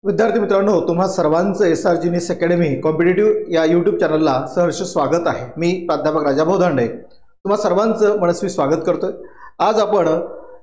विद्यार्थी मित्रांनो, तुम्हा सर्वांचं एसआरजीनीस अकॅडमी कॉम्पिटिटिव्ह या यूट्यूब चॅनलला सहर्ष स्वागत आहे। मी प्राध्यापक राजाभाऊ धांडे तुम्हा सर्वांचं मनस्वी स्वागत करतोय। आज आपण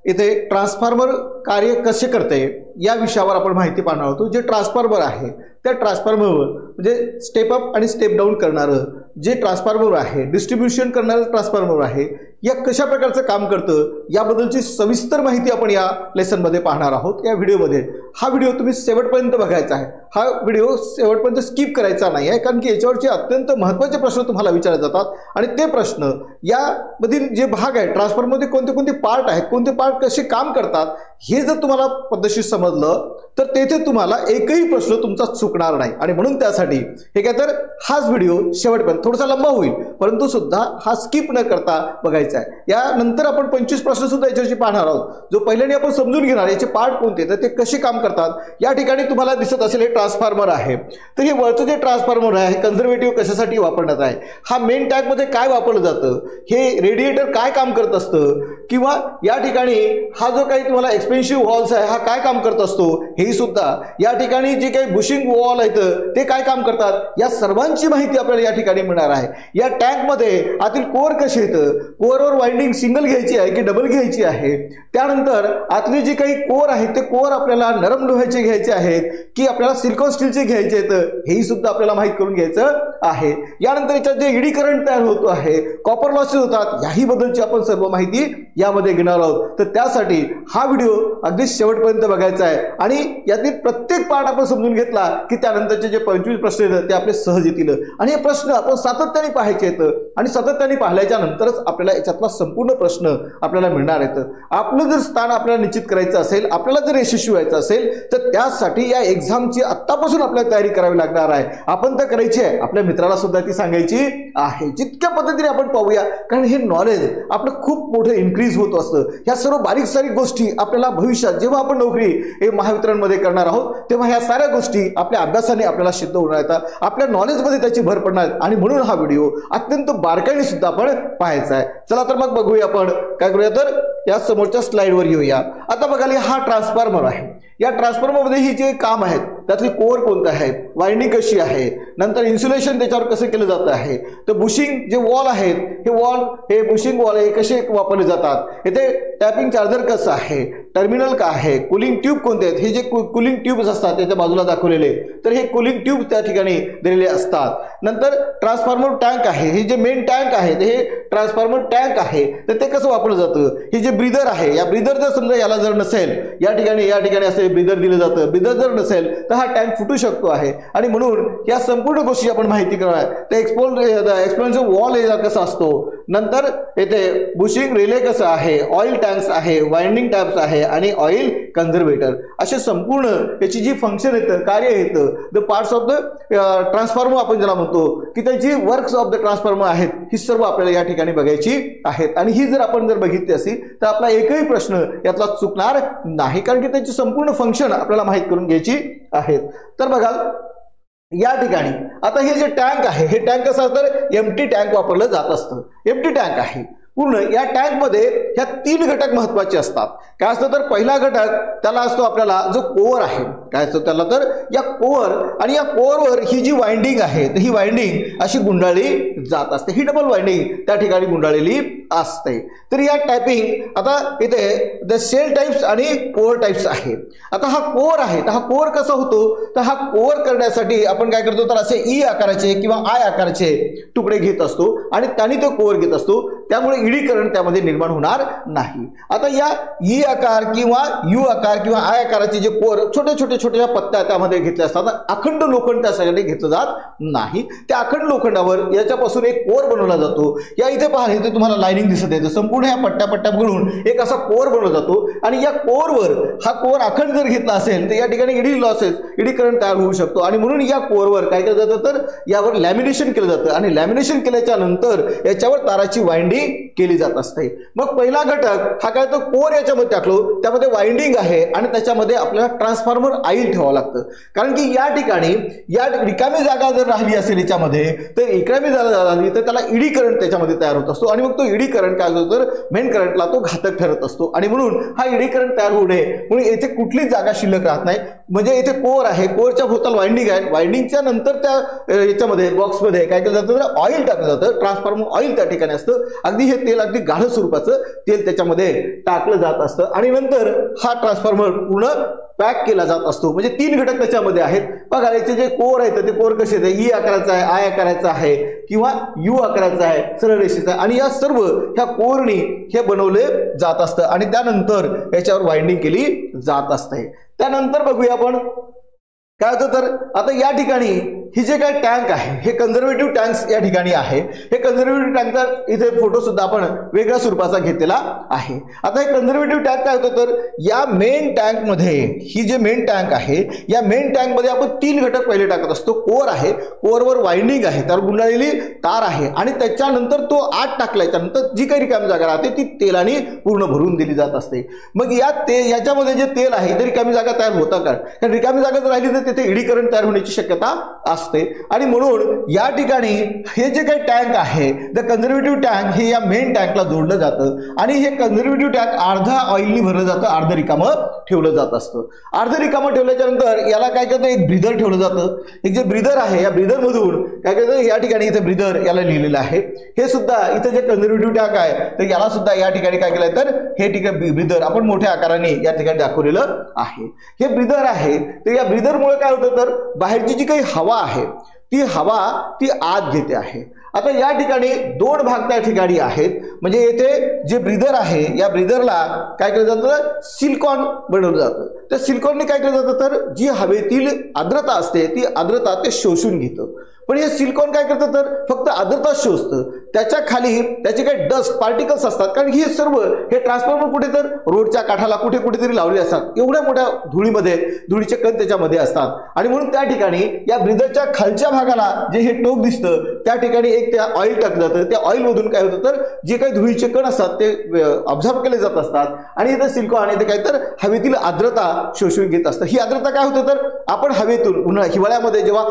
इथे ट्रान्सफॉर्मर कार्य कसे करते या विषयावर आपण माहिती पाहणार आहोत। जे ट्रान्सफॉर्मर आहे त्या ट्रान्सफॉर्मरवर म्हणजे स्टेप अप आणि स्टेप डाऊन करणारं जे ट्रान्सफॉर्मर आहे, डिस्ट्रीब्यूशन करणारं ट्रान्सफॉर्मर आहे, या कशा प्रकारचं काम करतं याबद्दलची सविस्तर माहिती आपण या लेसन मध्ये पाहणार आहोत। या व्हिडिओमध्ये हा व्हिडिओ तुम्ही शेवटपर्यंत बघायचा आहे। हा व्हिडिओ शेवटपर्यंत स्किप करायचा नाही आहे, कारण की याच्यावरचे अत्यंत महत्त्वाचे प्रश्न तुम्हाला विचारले जातात आणि ते प्रश्न यामधील जे भाग आहे ट्रान्सफॉर्मरमध्ये कोणते कोणते पार्ट आहेत, कोणते पार्ट कसे काम करतात हे जर तुम्हाला पद्धतशीर समजलं तर तेथे तुम्हाला एकही प्रश्न तुमचा चुकणार नाही। आणि म्हणून त्यासाठी हे काय तर हाच व्हिडिओ शेवटपर्यंत थोडासा लंबा होईल, परंतु सुद्धा हा स्किप न करता बघायचा आहे। यानंतर आपण 25 प्रश्न सुद्धा याच्यावरची पाहणार आहोत। जो पहिल्याने आपण समजून घेणार याचे पार्ट कोणते, तर ते कसे काम करतात। या ठिकाणी तुम्हाला दिसत असेल हे ट्रान्सफॉर्मर आहे, तर हे वरचं जे ट्रान्सफॉर्मर आहे कन्झर्वेटिव्ह कशासाठी वापरण्यात आहे, हा मेन टँक मध्ये काय वापरलं जातं, हे रेडिएटर काय काम करत असतं, किंवा या ठिकाणी हा जो काही तुम्हाला एक्सपेन्सिव्ह वॉल्स आहे हा काय काम करत असतो, हे सुद्धा या ठिकाणी जे काही बुशिंग वॉल आहेत ते काय काम करतात, या सर्वांची माहिती आपल्याला या ठिकाणी मिळणार आहे। या टँक मध्ये आतील कोर कसे येतं, कोरवर वाइंडिंग सिंगल घ्यायची आहे की डबल घ्यायची आहे, त्यानंतर आतले जे काही कोर आहेत ते कोर आपल्याला नरम लोह्याचे घ्यायचे आहेत की आपल्याला सिलिकॉन स्टीलचे घ्यायचे आहेत, हेही सुद्धा आपल्याला माहित करून घ्यायचं आहे। यानंतर याच्यात जे ईडी करंट तयार होतो आहे, कॉपर लॉसेस होतात, याही बद्दलची आपण सर्व माहिती यामध्ये घेणार आहोत। तर त्यासाठी हा व्हिडिओ अगदी शेवटपर्यंत बघायचा आहे आणि यातील प्रत्येक पार्ट आपण समजून घेतला की त्यानंतरचे जे 25 प्रश्न आहेत ते आपले सहज येतील आणि हे प्रश्न आपण सातत्याने पाहायचे आहेत आणि सातत्याने पाहिल्याच्या नंतरच आपल्याला याच्यातला संपूर्ण प्रश्न आपल्याला मिळणार आहेत। आपलं जर स्थान आपल्याला निश्चित करायचं असेल, आपल्याला जर यशस्वी व्हायचं असेल तर त्यासाठी या एक्झामची आत्तापासून आपल्याला तयारी करावी लागणार आहे। आपण तर करायची आहे, आपल्या मित्राला सुद्धा ती सांगायची आहे। जितक्या पद्धतीने आपण पाहूया, कारण हे नॉलेज आपलं खूप मोठं इन्क्रीज होत असतं। ह्या सर्व बारीक सारीक गोष्टी आपल्याला भविष्यात जेव्हा आपण नोकरी हे महावितरणमध्ये करणार आहोत तेव्हा ह्या साऱ्या गोष्टी आपल्या अभ्यासाने आपल्याला सिद्ध होणार आहेत, आपल्या नॉलेजमध्ये त्याची भर पडणार आणि म्हणून हा व्हिडिओ अत्यंत बारकाईने सुद्धा आपण पाहायचा आहे। चला तर मग बघूया आपण काय करूया, तर या समोरच्या स्लाइडवर येऊया। आता बघायला हा ट्रान्सफॉर्मर आहे, या ट्रान्सफॉर्मर मध्ये ही जे काम आहेत त्यातली कोर कोणते आहेत, वाइंडिंग कशी आहे, नंतर इन्सुलेशन त्याच्यावर कसं केलं जात आहे, तर बुशिंग जे वॉल आहेत हे वॉल हे बुशिंग वॉल हे कसे वापरले जातात, इथे टॅपिंग चार्जर कसं आहे, टर्मिनल काय आहे, कूलिंग ट्यूब कोणते आहेत, हे जे कूलिंग ट्यूब्स असतात त्याच्या बाजूला दाखवलेले तर हे कूलिंग ट्यूब त्या ठिकाणी दिलेले असतात। नंतर ट्रान्सफॉर्मर टँक आहे, हे जे मेन टँक आहे हे ट्रान्सफॉर्मर टँक आहे, तर ते कसं वापरलं जातं, हे जे ब्रीदर आहे या ब्रीदर जर समजा याला जर नसेल, या ठिकाणी असे ब्रीदर दिलं जातं, ब्रीदर जर नसेल तर हा टँक फुटू शकतो आहे आणि म्हणून या संपूर्ण गोष्टी आपण माहिती करणार आहे। ते एक्सपोनेन्शियल वॉल एरिया कसा असतो, नंतर येथे बुशिंग रिले कसं आहे, ऑइल टँक्स आहे, वाइंडिंग टॅप्स आहे आणि ऑइल कन्झर्वेटर, असे संपूर्ण याची जी फंक्शन येतं, कार्य येतं, the parts of the transformer आपण ज्याला म्हणतो की त्याची वर्क्स ऑफ द ट्रान्सफॉर्मर आहेत, ही सर्व आपल्याला या ठिकाणी बघायची आहेत आणि ही जर आपण जर बघितली असेल तर आपला एकही प्रश्न यातला चुकणार नाही, कारण की त्याची संपूर्ण फंक्शन आपल्याला माहित करून घ्यायची आहेत। तर बघा या ठिकाणी आता हे जे टँक आहे हे टँक कसं तर एम्प्टी टँक वापरलं जात असतं, एम्प्टी टँक आहे पूर्ण। या टँक मध्ये ह्या 3 घटक महत्त्वाचे असतात। काय असतं तर पहिला घटक त्याला असतो आपल्याला जो कोअर आहे, काय असतो त्याला तर या कोअर, आणि या कोअरवर ही जी वाइंडिंग आहे ही वाइंडिंग अशी गुंडाळली जात असते, ही डबल वाइंडिंग त्या ठिकाणी गुंडाळलेली असते। तर या टायपिंग आता इथे द सेल टाइप्स आणि कोअर टाइप्स आहे। आता हा कोअर आहे तर हा कोअर कसा होतो, तर हा कोअर करण्यासाठी आपण काय करतो तर असे ई आकाराचे किंवा आय आकाराचे तुकडे घेत असतो आणि त्यांनी तो कोअर घेत असतो, त्यामुळे ईडी करंट त्यामध्ये निर्माण होणार नाही। आता या ई आकार किंवा यू आकार किंवा आय आकाराचे जे कोर छोट्या पत्त्या त्यामध्ये घेतले असतात, अखंड लोखंड त्यासाठी घेतलं जात नाही। त्या अखंड लोखंडावर याच्यापासून एक कोर बनवला जातो। या इथे पहा, इथे तुम्हाला लाइनिंग दिसत आहे, संपूर्ण या पट्ट्या मिळून एक असा कोर बनवला जातो आणि या कोरवर हा कोर अखंड जर घेतला असेल तर या ठिकाणी ईडी लॉसेस ईडी करंट तयार होऊ शकतो आणि म्हणून या कोरवर काय केलं जातं तर यावर लॅमिनेशन केलं जातं आणि लॅमिनेशन केल्याच्या नंतर याच्यावर ताराची वाइंडिंग केली जात असते। मग पहिला घटक हा काय तो कोर याच्यामध्ये टाकलो, त्यामध्ये वाइंडिंग आहे आणि त्याच्यामध्ये आपल्याला ट्रान्सफॉर्मर आईल ठेवावं लागतं, कारण की या ठिकाणी या रिकामी जागा जर राहिली असेल याच्यामध्ये तर रिकामी जागा राहिली तर त्याला ईडी करंट त्याच्यामध्ये तयार होत असतो आणि मग तो ईडी करंट काय होतो तर मेन करंटला तो घातक ठरत असतो आणि म्हणून हा ईडी करंट तयार होऊ नये म्हणून येथे कुठलीच जागा शिल्लक राहत नाही, म्हणजे इथे कोर आहे, कोरच्या भोवताल वाइंडिंग आहे, वाइंडिंगच्या नंतर त्या याच्यामध्ये बॉक्समध्ये काय केलं जातं तर ऑइल टाकलं जातं, ट्रान्सफॉर्मर ऑइल त्या ठिकाणी असतं. अगदी हे तेल अगदी गाढ स्वरूपाचं तेल त्याच्यामध्ये टाकलं जात असतं आणि नंतर हा ट्रान्सफॉर्मर पूर्ण पॅक केला जात असतो. म्हणजे 3 घटक त्याच्यामध्ये आहेत बघा. याचे जे कोर आहेत ते कोर कसे आहेत, ई आकाराचा आहे, आय आकाराचा आहे किंवा यू आकाराचा आहे, सरळ रेषेचा आहे आणि या सर्व ह्या कोरनी हे बनवले जात असतं आणि त्यानंतर याच्यावर वाइंडिंग केली जात असते. त्यानंतर बघूया आपण काय होतं तर आता या ठिकाणी ही जे काही टँक आहे हे कन्झर्वेटिव्ह टँक्स या ठिकाणी आहे. हे कन्झर्वेटिव्ह टँकचा इथे फोटो सुद्धा आपण वेगळ्या स्वरूपाचा घेतलेला आहे. आता हे कन्झर्वेटिव्ह टँक काय होतं तर या मेन टँक मध्ये ही जे मेन टँक आहे या मेन टँक मध्ये आपण 3 घटक पहिले टाकत असतो. कोर आहे, कोरवर वाइंडिंग आहे, त्यावर गुंडाळलेली तार आहे आणि त्याच्यानंतर तो आत टाकल्याच्या नंतर जी काही रिकामी जागा राहते ती तेलाने पूर्ण भरून दिली जात असते. मग याच्यामध्ये जे तेल आहे ते रिकामी जागा तयार होता का, कारण रिकामी जागा जर राहिली तर तिथे एडी करंट तयार होण्याची शक्यता असते आणि म्हणून या ठिकाणी हे जे काही टँक आहे द कन्झर्वेटिव्ह टँक हे या मेन टँकला जोडलं जातं आणि हे कन्झर्वेटिव्ह टँक अर्धा ऑइलनी भरलं जातं, अर्ध रिकामं ठेवलं जात असतं. अर्ध रिकामं ठेवल्याच्या नंतर याला काय करतं एक ब्रीदर ठेवलं जातं. एक जे ब्रीदर आहे या ब्रीदर मधून काय करतं या ठिकाणी इथे ब्रीदर याला लिहिलेलं आहे. हे सुद्धा इथे जे कन्झर्वेटिव्ह टँक आहे तर याला सुद्धा या ठिकाणी काय केलंय तर हे ठिकाणी ब्रीदर आपण मोठ्या आकाराने या ठिकाणी दाखवलेलं आहे. हे ब्रीदर आहे तर या ब्रीदरमुळे काय होतं तर बाहेरची जी काही हवा आहे ती हवा ती आत घेते आहे. आता या ठिकाणी 2 भाग त्या ठिकाणी आहेत. म्हणजे येथे जे ब्रीदर आहे या ब्रीदरला काय केलं जातं सिलिकॉन बनवलं जातं. त्या सिलिकॉनने काय केलं जातं तर जी हवेतील आर्द्रता असते ती आर्द्रता ते शोषून घेतं. पण हे सिलिकॉन काय करतं तर फक्त आर्द्रता शोषतं, त्याच्या खाली त्याचे काही डस्ट पार्टिकल्स असतात. कारण हे सर्व हे ट्रान्सफॉर्मर कुठे तर रोडच्या काठाला कुठे कुठेतरी लावले असतात. एवढ्या मोठ्या धुळीमध्ये धुळीचे कण त्याच्यामध्ये असतात आणि म्हणून त्या ठिकाणी या ब्रीदरच्या खालच्या भागाला जे हे टोक दिसतं त्या ठिकाणी एक त्या ऑइल टाकलं जातं. त्या ऑइल मधून काय होतं तर जे काही धुळीचे कण असतात ते ऑब्झर्व केले जात असतात आणि इथं सिलिकॉन आणि ते काय तर हवेतील आर्द्रता शोषून घेत असतं. ही आर्द्रता काय होतं तर आपण हवेतून हिवाळ्यामध्ये जेव्हा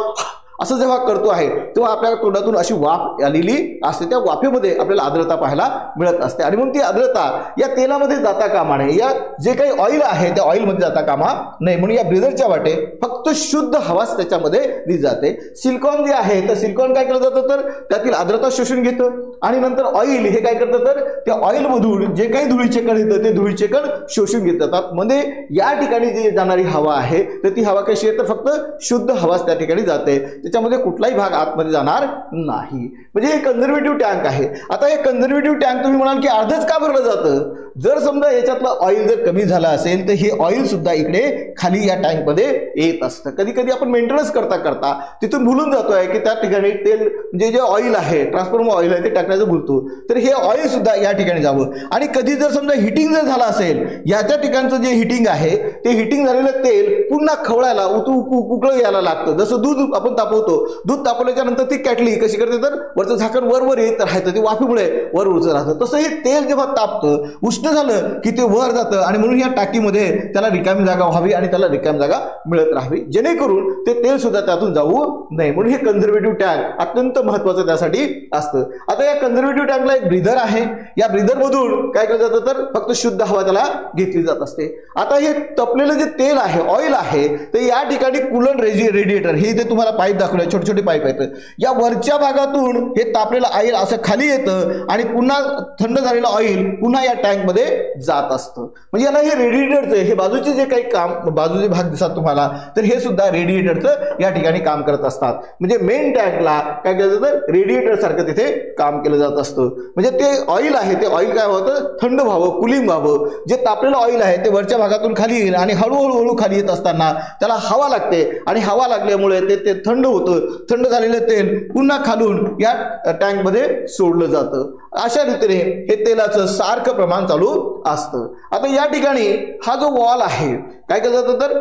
असं जेव्हा करतो आहे तेव्हा आपल्या तोंडातून अशी वाफ आलेली असते. त्या वाफेमध्ये आपल्याला आर्द्रता पाहायला मिळत असते आणि म्हणून ती आर्द्रता या तेलामध्ये जाता कामा नये, या जे काही ऑइल आहे त्या ऑइलमध्ये जाता कामा नये. म्हणून या ब्रीदरच्या वाटे फक्त शुद्ध हवाच त्याच्यामध्ये दिली जाते. सिलिकॉन जे आहे तर सिलिकॉन काय केलं जातं तर त्यातील आर्द्रता शोषून घेतं आणि नंतर ऑइल हे काय करतं तर त्या ऑइल मधून जे काही धुळीचे कण येतं ते धुळीचे कण शोषून घेत जातात. म्हणजे या ठिकाणी जी जाणारी हवा आहे तर ती हवा कशी आहे तर फक्त शुद्ध हवाच त्या ठिकाणी जाते, त्याच्यामध्ये कुठलाही भाग आतमध्ये जाणार नाही. म्हणजे हे कन्झर्वेटिव्ह टँक आहे. आता हे कन्झर्वेटिव्ह टँक तुम्ही म्हणाल की अर्धच का भरलं जातं, जर समजा याच्यातलं ऑइल जर कमी झालं असेल तर हे ऑइल सुद्धा इकडे खाली या टँक मध्ये येत असतं. कधी कधी आपण मेंटेनन्स करता करता तिथून भुलून जातोय की त्या ठिकाणी तेल म्हणजे जे ऑइल आहे ट्रान्सफॉर्मर ऑइल आहे ते टाकण्याचं भुलतो, तर हे ऑइल सुद्धा या ठिकाणी जावं. आणि कधी जर समजा हिटिंग जर झालं असेल याच्या ठिकाणचं जे हिटिंग आहे ते हिटिंग झालेलं तेल पुन्हा खवळायला उकळं यायला लागतं. जसं दूध आपण तापवतो, दूध तापवल्याच्या नंतर ती कॅटली कशी करते तर वरचं झाकण वर येत राहतं, ते वाफेमुळे वर उचल राहतं. तसं हे तेल जेव्हा तापतं उष्ण झालं की ते वर जातं आणि म्हणून या टाकीमध्ये त्याला रिकामी जागा व्हावी आणि त्याला रिकामी जागा मिळत राहावी जेणेकरून ते तेल सुद्धा त्यातून जाऊ नये. म्हणून हे कन्झर्वेटिव्ह टँक अत्यंत महत्वाचं त्यासाठी असतं. आता या कन्झर्वेटिव्ह टँकला एक ब्रीदर आहे. या ब्रीदर मधून काय केलं जातं तर फक्त शुद्ध हवा त्याला घेतली जात असते. आता हे तपलेलं जे तेल आहे ऑइल आहे ते या ठिकाणी कूलंट रेडिएटर हे इथे तुम्हाला पाईप दाखवलं, छोटे छोटे पाईप आहेत. या वरच्या भागातून हे तापलेलं ऑइल असं खाली येतं आणि पुन्हा थंड झालेलं ऑइल पुन्हा या टँक मध्ये जात असतं. म्हणजे याला हे रेडिएटरचं हे बाजूचे जे काही काम बाजूचे भाग दिसतात तुम्हाला तर हे सुद्धा रेडिएटरचं या ठिकाणी काम करत असतात. म्हणजे मेन टँकला काय केलं जातं रेडिएटर सारखं तिथे काम केलं जात असतं. म्हणजे ते ऑइल आहे ते ऑइल काय होतं थंड व्हावं, कुलिंग व्हावं. जे तापलेलं ऑइल आहे ते वरच्या भागातून खाली येईल आणि हळूहळू खाली येत असताना त्याला हवा लागते आणि हवा लागल्यामुळे ते थंड होतं. थंड झालेलं तेल पुन्हा खालून या टँक मध्ये सोडलं जातं. अशा रीतीने हे तेलाचं सारखं प्रमाण चालू असतं. आता या ठिकाणी हा जो वॉल आहे काय केलं जातं तर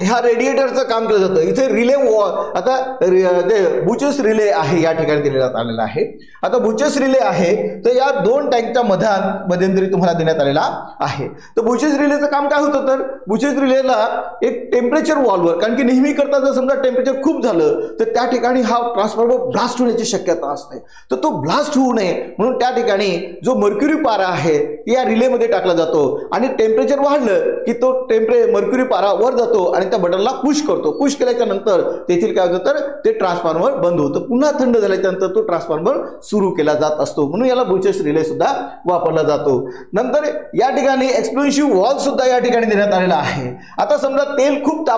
ह्या रेडिएटरचं काम केलं जातं. इथे रिले वॉल आता बुचेस रिले आहे या ठिकाणी दिलेला आलेला आहे. आता बुचेस रिले आहे तर या 2 टँकच्या मध्यंतरी तुम्हाला देण्यात आलेला आहे. तर बुचेस रिलेचं काम काय होतं तर बुचेस रिलेला एक टेम्परेचर वॉल्वर, कारण की नेहमी करता जर समजा टेम्परेचर खूप झालं तर त्या ठिकाणी हा ट्रान्सफॉर्मर ब्लास्ट होण्याची शक्यता असते. तर तो ब्लास्ट होऊ नये म्हणून त्या ठिकाणी जो मर्क्युरी पारा आहे या रिलेमध्ये टाकला जातो आणि टेम्परेचर वाढलं की तो मर्क्युरी पारा वर जातो आणि आणि त्या बटनला पुश करतो. पुश केल्याच्या नंतर तेथील काय होतं तर ते ट्रान्सफॉर्मर बंद होतं. पुन्हा थंड झाल्याच्या नंतर तो ट्रान्सफॉर्मर सुरू केला जात असतो, म्हणून याला बुचेस रिले सुद्धा वापरला जातो. नंतर या ठिकाणी एक्सप्लोसिव्ह वॉल्व सुद्धा या ठिकाणी देण्यात आलेला आहे. आता समजा तेल खूप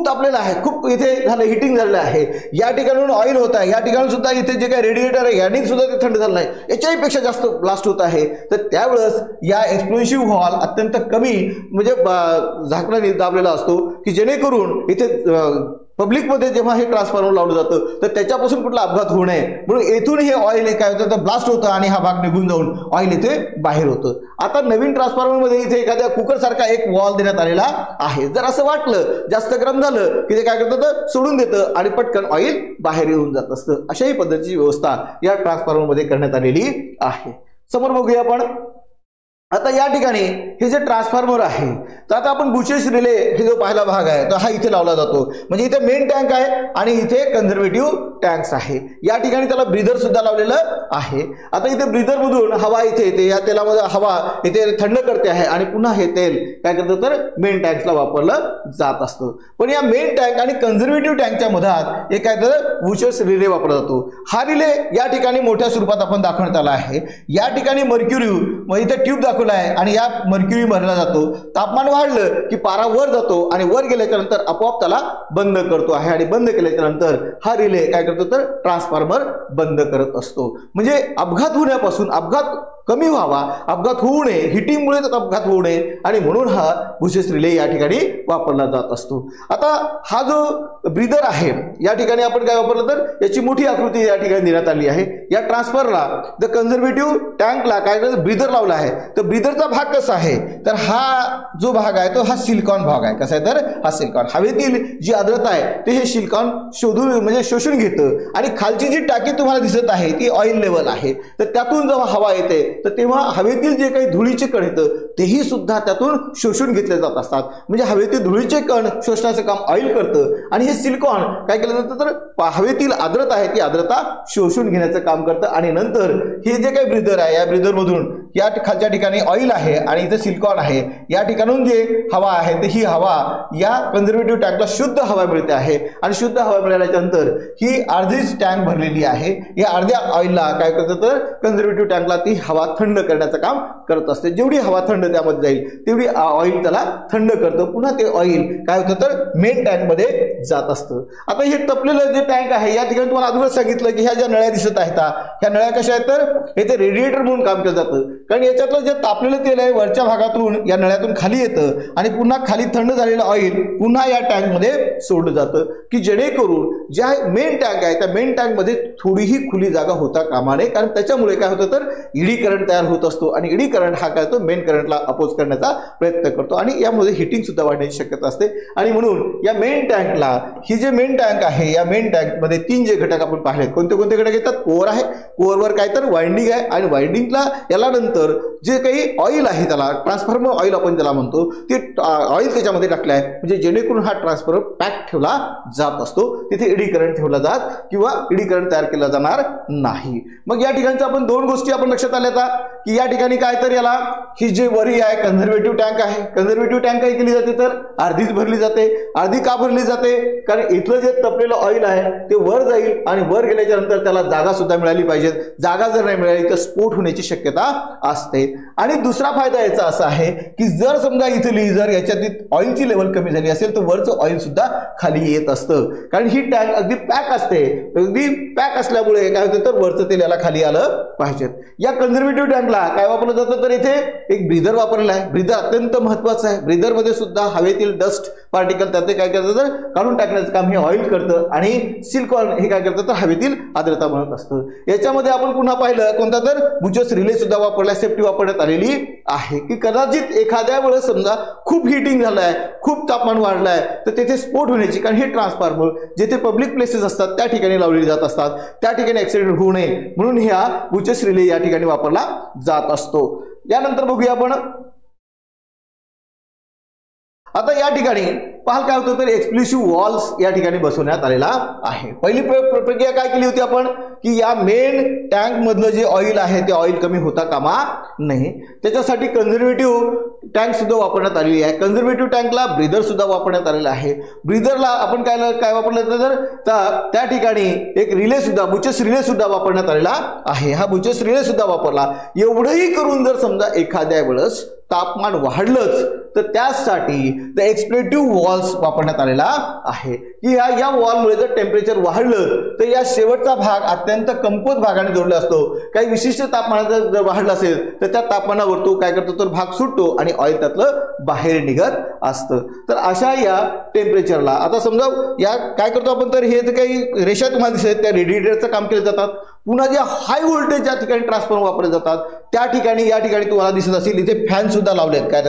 तापलेलं आहे, खूप इथे झालं हिटिंग झालेलं आहे, या ठिकाणून ऑइल होत आहे, या ठिकाणी सुद्धा इथे जे काही रेडिएटर आहे याने सुद्धा ते थंड झालं आहे, याच्याही पेक्षा जास्त ब्लास्ट होत आहे. तर त्यावेळेस या एक्सप्लोसिव्ह व्हॉल्व अत्यंत कमी म्हणजे झाकणाने दाबलेला असतो की जेणेकरून इथे पब्लिकमध्ये जेव्हा हे ट्रान्सफॉर्मर लावलं जातं तर त्याच्यापासून कुठला अपघात होऊ नये म्हणून येथून हे ऑइल काय होतं तर ब्लास्ट होतं आणि हा भाग निघून जाऊन ऑइल इथे बाहेर होतं. आता नवीन ट्रान्सफॉर्मरमध्ये इथे एखाद्या कुकर सारखा एक वॉल देण्यात आलेला आहे. जर असं वाटलं जास्त गरम झालं की ते काय करतं तर सोडून देतं आणि पटकन ऑइल बाहेर येऊन जात असतं. अशाही पद्धतीची व्यवस्था या ट्रान्सफॉर्मरमध्ये करण्यात आलेली आहे. समोर बघूया आपण. आता या ठिकाणी हे जे ट्रान्सफॉर्मर आहे तर आता आपण बुचेस रिले हे जो पहिला भाग आहे तर हा इथे लावला जातो. म्हणजे इथे मेन टँक आहे आणि इथे कन्झर्वेटिव्ह टँक्स आहे. या ठिकाणी त्याला ब्रीदर सुद्धा लावलेलं आहे. आता इथे ब्रीदर मधून हवा इथे येते, या तेलामध्ये हवा इथे थंड करते आहे आणि पुन्हा हे तेल काय करतं तर मेन टँक्सला वापरलं जात असतं. पण या मेन टँक आणि कन्झर्वेटिव्ह टँकच्या मधात एक काय तर बुचेस रिले वापरला जातो. हा रिले या ठिकाणी मोठ्या स्वरूपात आपण दाखवण्यात आला आहे. या ठिकाणी मर्क्युरी मग इथे ट्यूब दाखवला आहे आणि या मर्क्युरी भरला जातो. तापमान वाढलं की पारा वर जातो आणि वर गेल्याच्या नंतर आपोआप त्याला बंद करतो आहे आणि बंद केल्याच्या नंतर हा रिले काय करतो तर ट्रान्सफॉर्मर बंद करत असतो. म्हणजे अपघात होण्यापासून अपघात कमी व्हावा, अपघात होऊ नये, हिटिंगमुळे अपघात होऊ नये आणि म्हणून हा बुचेस रिले या ठिकाणी वापरला जात असतो. आता हा जो ब्रीदर आहे या ठिकाणी आपण काय वापरलं तर याची मोठी आकृती या ठिकाणी देण्यात आली आहे. या ट्रान्सफरला द कन्झर्वेटिव्ह टँकला काय ब्रीदर लावला आहे. तर ब्रीदरचा भाग कसा आहे तर हा जो भाग आहे तो हा सिलिकॉन भाग आहे. कसा आहे तर हा सिलिकॉन, हवेतील जी आर्द्रता आहे ते हे सिलिकॉन म्हणजे शोषून घेतं आणि खालची जी टाकी तुम्हाला दिसत आहे ती ऑइल लेवल आहे. तर त्यातून जेव्हा हवा येते तर तेव्हा हवेतील जे काही धुळीचे कण येतं तेही सुद्धा त्यातून शोषून घेतले जात असतात. म्हणजे हवेतील धुळीचे कण शोषण्याचं काम ऑइल करतं आणि हे सिलिकॉन काय केलं जातं तर हवेतील आर्द्रता आहे ती आर्द्रता शोषून घेण्याचं काम करतं आणि नंतर हे जे काही ब्रीदर आहे या ब्रीदर मधून या खालच्या ठिकाणी ऑइल आहे आणि इथे सिलिकॉन आहे, या ठिकाणून जे हवा आहे तर ही हवा या कन्झर्वेटिव्ह टँकला शुद्ध हवा मिळते आहे आणि शुद्ध हवा मिळाल्याच्या नंतर ही अर्धीच टँक भरलेली आहे. या अर्ध्या ऑइलला काय करतं तर कन्झर्वेटिव्ह टँकला ती हवा थंड करण्याचं काम करत असते. जेवढी हवा थंड त्यामध्ये जाईल तेवढी ऑइल त्याला थंड करतं. पुन्हा ते ऑइल काय होतं तर मेन टँक मध्ये जात असतं. आता हे तपलेलं जे टँक आहे या ठिकाणी तुम्हाला अगोदर सांगितलं की ह्या ज्या नळ्या दिसत आहेत ह्या नळ्या कशा आहेत तर इथे रेडिएटर म्हणून काम केलं जातं. कारण याच्यातलं जे तापलेलं तेल आहे वरच्या भागातून या नळ्यातून खाली येतं आणि पुन्हा खाली थंड झालेलं ऑइल पुन्हा या टँक मध्ये सोडलं जातं की जेणेकरून ज्या मेन टँक आहे त्या मेन टँक मध्ये थोडीही खुली जागा होता कामा नये. कारण त्याच्यामुळे काय होतं तर ईडी करंट तयार होत असतो आणि ईडी करंट हा काय तो मेन करंटला अपोज करण्याचा प्रयत्न करतो आणि यामध्ये हिटिंग सुद्धा वाढण्याची शक्यता असते. आणि म्हणून या मेन टँकला ही जे मेन टँक आहे या मेन टँक मध्ये तीन जे घटक आपण पाहिले कोणते कोणते घटक येतात. कोअर आहे, कोअरवर काय तर वाइंडिंग आहे आणि वाइंडिंगला याला नंतर जे काही ऑइल आहे त्याला ट्रान्सफॉर्मर ऑइल आपण त्याला म्हणतो ते ऑइल त्याच्यामध्ये टाकलं आहे म्हणजे जेणेकरून हा ट्रान्सफॉर्मर पॅक ठेवला जात असतो. तिथे ईडी करंट ठेवला जात किंवा ईडी करंट तयार केला जाणार नाही. मग या ठिकाणच्या आपण दोन गोष्टी आपण लक्षात आल्या की या ठिकाणी काय तर याला ही जे वरी आहे कन्झर्वेटिव्ह टँक आहे. कन्झर्वेटिव्ह टँक काय केली जाते तर अर्धीच भरली जाते. अर्धी का भरली जाते कारण इथलं जे तपलेलं ऑइल आहे ते वर जाईल आणि वर गेल्याच्या नंतर त्याला जागा सुद्धा मिळाली पाहिजे. जागा जर नाही मिळाली तर स्फोट होण्याची शक्यता असते. आणि दुसरा फायदा याचा असा आहे की जर समजा इथली जर याच्यात ऑइलची लेवल कमी झाली असेल तर वरचं ऑइल सुद्धा खाली येत असतं. कारण ही टँक अगदी पॅक असते. अगदी पॅक असल्यामुळे काय होतं तर वरचं तेल याला खाली आलं पाहिजे. या कन्झर्वेटिव्ह टँकला काय वापरलं जातं तर इथे एक ब्रीदर वापरलेला आहे. ब्रीदर अत्यंत महत्वाचं आहे. ब्रीदर मध्ये सुद्धा हवेतील डस्ट पार्टिकल त्याचे काय करतं तर काढून टाकण्याचं काम हे ऑइल करतं आणि सिलिकॉन हे काय करतं तर हवेतील आर्द्रता बनत असतं. याच्यामध्ये आपण पुन्हा पाहिलं कोणता तर बुचेस रिले सुद्धा वापरला, सेफ्टी वापरण्यात आलेली आहे की कदाचित एखाद्या वेळेस समजा खूप हिटिंग झालंय, खूप तापमान वाढलंय तर तेथे स्फोट होण्याची कारण हे ट्रान्सफॉर्मर जेथे पब्लिक प्लेसेस असतात त्या ठिकाणी लावलेली जात असतात, त्या ठिकाणी ऍक्सिडेंट होऊ नये म्हणून ह्या बुचेस रिले या ठिकाणी वापरला जात असतो. यानंतर बघूया आपण आता या ठिकाणी पाहाल काय होतं तर एक्सप्लोसिव्ह वॉल्स या ठिकाणी बसवण्यात आलेला आहे. पहिली प्रक्रिया काय केली होती आपण की या मेन टँक मधलं जे ऑइल आहे ते ऑइल कमी होता कामा नाही, त्याच्यासाठी कन्झर्वेटिव्ह टँक सुद्धा वापरण्यात आलेली आहे. कन्झर्वेटिव्ह टँकला ब्रीदर सुद्धा वापरण्यात आलेला आहे. ब्रीदरला आपण काय वापरलं तर त्या ठिकाणी एक रिले सुद्धा बुचेस रिले सुद्धा वापरण्यात आलेला आहे. हा बुचेस रिले सुद्धा वापरला. एवढंही करून जर समजा एखाद्या वेळेस तापमान वाढलंच तर त्यासाठी द एक्सप्लोसिव्ह वॉल्स वापरण्यात आलेला आहे की या वॉलमुळे जर टेम्परेचर वाढलं तर या शेवटचा भाग अत्यंत कमकुवत भागाने जोडला असतो. काही विशिष्ट तापमानात जर वाढलं असेल तर त्या तापमानावर तो काय करतो तर भाग सुटतो आणि ऑइल त्यातलं बाहेर निघत असतं. तर अशा या टेम्परेचरला आता समजा या काय करतो आपण तर हे जे काही रेषा तुम्हाला दिसत त्या रेडिएटरचं काम केले जातात. पुन्हा जे हाय व्होल्टेज ज्या ठिकाणी ट्रान्सफॉर्मर वापरले जातात त्या ठिकाणी या ठिकाणी तुम्हाला दिसत असेल इथे फॅन सुद्धा लावलेत, काय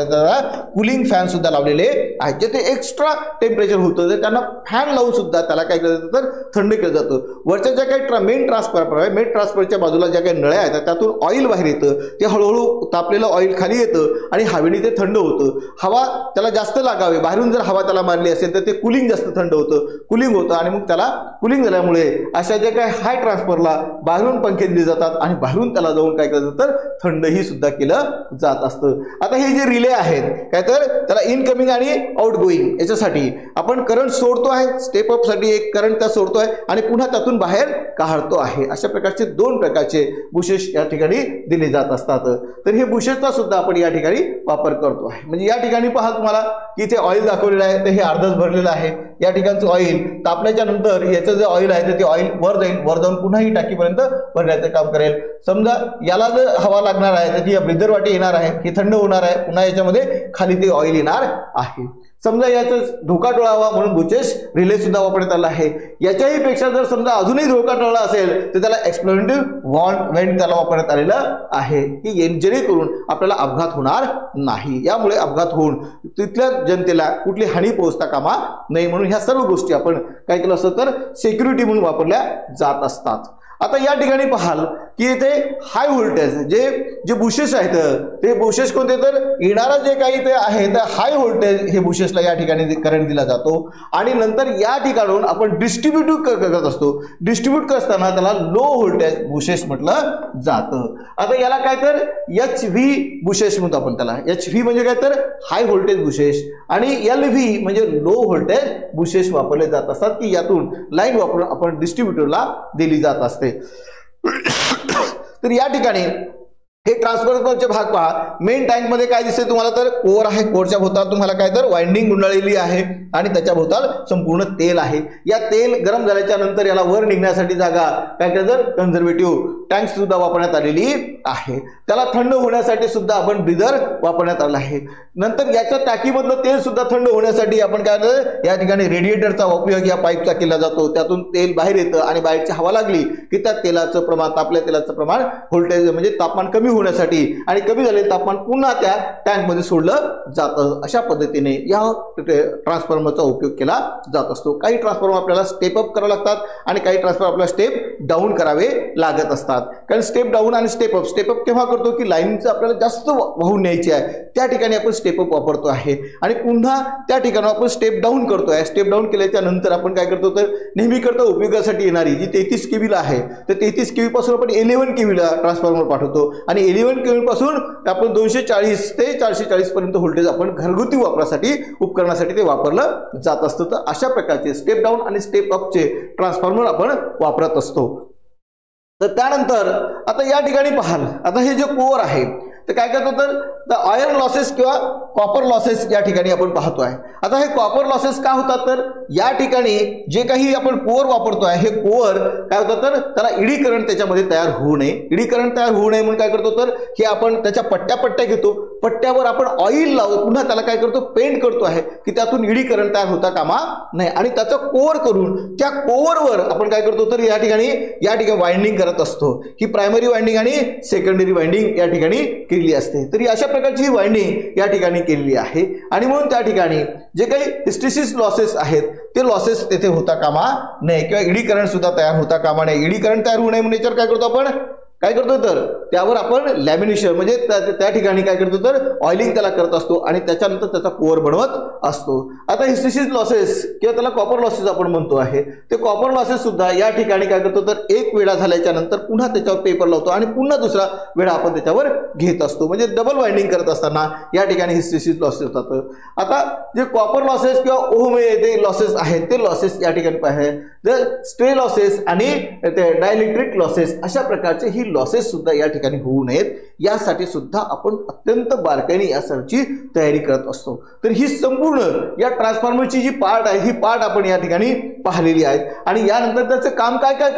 कूलिंग फॅन सुद्धा लावलेले आहेत जे ते एक्स्ट्रा टेम्परेचर होतं तर त्यांना फॅन लावून सुद्धा त्याला काय केलं जातं तर थंड केलं जातं. वरच्या ज्या काही मेन ट्रान्सफॉर्मर आहे मेन ट्रान्सफॉर्मरच्या बाजूला ज्या काही नळ्या आहेत त्यातून ऑइल बाहेर येतं, ते हळूहळू तापलेलं ऑइल खाली येतं आणि हवेने ते थंड होतं. हवा त्याला जास्त लागावे, बाहेरून जर हवा त्याला मारली असेल तर ते कूलिंग जास्त थंड होतं, कूलिंग होतं आणि मग त्याला कूलिंग झाल्यामुळे अशा ज्या काही हाय ट्रान्सफॉर्मरला बाहेरून पंखे दिले जातात आणि बाहेरून त्याला जाऊन काय केलं जातं तर थंडही सुद्धा केलं जात असतं. आता हे जे रिले आहेत काय तर त्याला इनकमिंग आणि आउट गोईंग याच्यासाठी आपण करंट सोडतो आहे, स्टेप अप साठी एक करंट त्या सोडतोय आणि पुन्हा त्यातून बाहेर काढतो आहे. अशा प्रकारचे दोन प्रकारचे बुशेस या ठिकाणी दिले जात असतात. तर हे बुशेसचा सुद्धा आपण या ठिकाणी वापर करतो आहे. म्हणजे या ठिकाणी पहा तुम्हाला की इथे ऑइल दाखवलेलं आहे तर हे अर्धच भरलेलं आहे. या ठिकाणचं ऑइल तापल्याच्या नंतर याचं जे ऑइल आहे तर ते ऑइल वर जाईल, वर जाऊन पुन्हा ही टाकीपर्यंत भरण्याचं काम करेल. समजा याला जर हवा लागणार आहे तर ती ब्रीदर वाटे येणार आहे, हे थंड होणार आहे, पुन्हा याच्यामध्ये खाली ते ऑइल येणार आहे. समजा याचा धोका टळावा म्हणून बुचेस रिले सुद्धा वापरण्यात आला आहे. याच्याही पेक्षा जर समजा अजूनही धोका टळला असेल तर त्याला एक्सप्लोसिव्ह व्हेंट त्याला वापरण्यात आलेलं आहे की जेणेकरून आपल्याला अपघात होणार नाही. यामुळे अपघात होऊन तिथल्या जनतेला कुठली हानी पोहोचता कामा नाही म्हणून ह्या सर्व गोष्टी आपण काय केलं असतं तर सिक्युरिटी म्हणून वापरल्या जात असतात. आता या ठिकाणी पाहाल की इथे हाय व्होल्टेज जे बुशेस आहेत ते बुशेस कोणते तर येणारा जे काही ते आहे तर हाय व्होल्टेज हे बुशेसला या ठिकाणी करंट दिला जातो आणि नंतर या ठिकाणून आपण डिस्ट्रीब्यूट करत असतो. डिस्ट्रीब्यूट करताना त्याला लो व्होल्टेज बुशेस म्हटलं जातं. आता याला काय तर HV बुशेस म्हणतो आपण त्याला. HV म्हणजे काय तर हाय व्होल्टेज बुशेस आणि LV म्हणजे लो व्होल्टेज बुशेस वापरले जात असतात की यातून लाईन वापरून आपण डिस्ट्रीब्युटरला दिली जात असते. तर या ठिकाणी हे ट्रान्सफॉर्मरचे भाग पहा. मेन टँक मध्ये काय दिसते तुम्हाला तर कोर आहे, कोरच्या भोवताल तुम्हाला काय तर वाइंडिंग गुंडाळलेली आहे आणि त्याच्या भोवताल संपूर्ण तेल आहे. या तेल गरम झाल्याच्या नंतर याला वर निघण्यासाठी जागा काय तर कन्झर्वेटिव्ह टँक सुद्धा वापरण्यात आलेली आहे. त्याला थंड होण्यासाठी सुद्धा आपण ब्रीदर वापरण्यात आला आहे. नंतर याच्या टाकीमधलं तेल सुद्धा थंड होण्यासाठी आपण काय या ठिकाणी रेडिएटरचा उपयोग या पाईपचा केला जातो. त्यातून तेल बाहेर येतं आणि बाहेरची हवा लागली की त्या तेलाचं प्रमाण तापल्या तेलाचं प्रमाण व्होल्टेज म्हणजे तापमान कमी होण्यासाठी आणि कमी झालेलं तापमान पुन्हा त्या टँक मध्ये सोडलं जातं. अशा पद्धतीने या ट्रान्सफॉर्मरचा उपयोग केला जात असतो. काही ट्रान्सफॉर्मर आपल्याला स्टेप अप करावे लागतात आणि काही ट्रान्सफॉर्मर आपल्याला स्टेप डाऊन करावे लागत असतात. कारण स्टेप डाऊन आणि स्टेप अप केव्हा करतो की लाईनचं आपल्याला जास्त वाहून न्यायची आहे त्या ठिकाणी आपण स्टेप अप वापरतो आहे आणि पुन्हा त्या ठिकाणी आपण स्टेप डाऊन करतो आहे. स्टेप डाऊन केल्याच्या नंतर आपण काय करतो तर नेहमी करता उपयोगासाठी येणारी जी 33 kV आहे तर 33 kV पासून आपण 11 kV ला ट्रान्सफॉर्मर पाठवतो आणि 11 kV पासून आपण 240 ते 440 पर्यंत व्होल्टेज आपण घरगुती वापरासाठी उपकरणासाठी ते वापरलं जात असतं. तर अशा प्रकारचे स्टेप डाऊन आणि स्टेप अपचे ट्रान्सफॉर्मर आपण वापरत असतो. तर त्यानंतर आता या ठिकाणी पाहाल आता हे जे कोर आहे तर काय करतो तर आयर्न लॉसेस किंवा कॉपर लॉसेस या ठिकाणी आपण पाहतो आहे. आता हे कॉपर लॉसेस का होतात तर या ठिकाणी जे काही आपण कोअर वापरतो आहे हे कोअर काय होतं तर त्याला इडी करंट त्याच्यामध्ये तयार होऊ नये. इडी करंट तयार होऊ नये म्हणून काय करतो तर हे आपण त्याच्या पट्ट्या घेतो, पट्ट्यावर आपण ऑइल लावतो, पुन्हा त्याला काय करतो पेंट करतो आहे की त्यातून इडी करंट तयार होता कामा नाही आणि त्याचा कोअर करून त्या कोअरवर आपण काय करतो तर या ठिकाणी वाइंडिंग करत असतो. ही प्रायमरी वाइंडिंग आणि सेकंडरी वाइंडिंग या ठिकाणी केली असते. तर अशा प्रकारची ही वाइंडिंग या ठिकाणी केलेली आहे आणि म्हणून त्या ठिकाणी जे काही हिस्टेरिसिस लॉसेस आहेत ते लॉसेस तेथे होता कामा नये किंवा इडी करंट सुद्धा तयार होता कामा नये. इडी करंट तयार होऊ नये म्हणून याच्यावर काय करतो आपण काय करतो तर त्यावर आपण लॅमिनेशन म्हणजे त्या ठिकाणी काय करतो तर ऑइलिंग त्याला करत असतो आणि त्याच्यानंतर त्याचा कोअर बनवत असतो। आता हिस्टेरिसिस लॉसेस किंवा त्याला कॉपर लॉसेस आपण म्हणतो आहे, ते कॉपर लॉसेस सुद्धा या ठिकाणी काय करतो तर एक वेळा झाल्याच्या नंतर पुन्हा त्याच्यावर पेपर लावतो आणि पुन्हा दुसरा वेळा आपण त्याच्यावर घेत असतो, म्हणजे डबल वाइंडिंग करत असताना या ठिकाणी हिस्टेरिसिस लॉसेस होतात। आता जे कॉपर लॉसेस किंवा ओहम ते लॉसेस आहेत ते लॉसेस या ठिकाणी पाहिजे, जर स्ट्रे लॉसेस आणि ते डायइलेक्ट्रिक लॉसेस अशा प्रकारचे ही लॉसेस सुद्धा या ठिकाणी होऊ नयेत यासाठी सुद्धा आपण अत्यंत बारकाईने या सर्वची तयारी करत असतो। तर ही संपूर्ण या ट्रान्सफॉर्मरची जी पार्ट आहे ही पार्ट आपण या ठिकाणी पाहिलेली आहेत आणि यानंतर त्याचं काम काय काय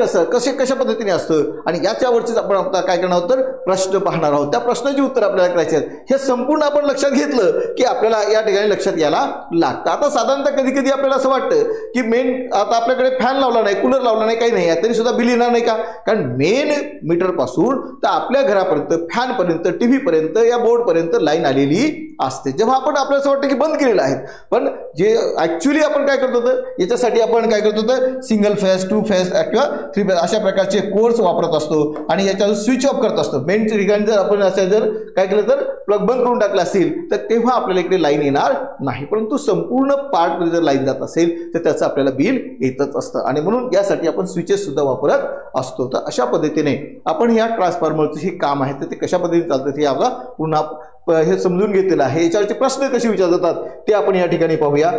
कशा पद्धतीने असतं आणि याच्यावरचीच आपण आता काय करणार आहोत तर प्रश्न पाहणार आहोत। त्या प्रश्नाची उत्तर आपल्याला करायची आहेत, हे संपूर्ण आपण लक्षात घेतलं की आपल्याला या ठिकाणी लक्षात घ्यायला लागतं। आता साधारणतः कधी कधी आपल्याला असं वाटतं की मेन आता आपल्याकडे फॅन लावला नाही, कूलर लावला नाही, काही नाही तरी सुद्धा बिल येणार नाही का, कारण मेन मीटर पासून तर आपल्या घरापर्यंत फॅन पर्यंत टीव्ही पर्यंत या बोर्ड पर्यंत लाईन आलेली असते। जेव्हा आपण आपल्याला असं वाटतं की बंद केलेलं आहे, पण जे ऍक्च्युअली आपण काय करतो तर याच्यासाठी आपण काय करतो तर सिंगल फेज, टू फेज किंवा थ्री फेज अशा प्रकारचे कोर्स वापरत असतो आणि याच्यावर स्विच ऑफ करत असतो। मेन ठिकाणी जर आपण असं जर काय केलं तर प्लग बंद करून टाकला असेल तर तेव्हा आपल्याला इकडे लाईन येणार नाही, परंतु संपूर्ण पार्ट मध्ये जर लाईन जात असेल तर त्याचं आपल्याला बिल येतच असतं आणि म्हणून यासाठी आपण स्विचेस सुद्धा वापरत असतो। तर अशा पद्धतीने आपण या ट्रान्सफॉर्मरचं हे काम आहे तर ते कशा पद्धतीने चालतं हे आपला पुन्हा हे समजून घेतलेलं आहे। याच्यावरचे प्रश्न कसे विचारले जातात ते आपण या ठिकाणी पाहूया।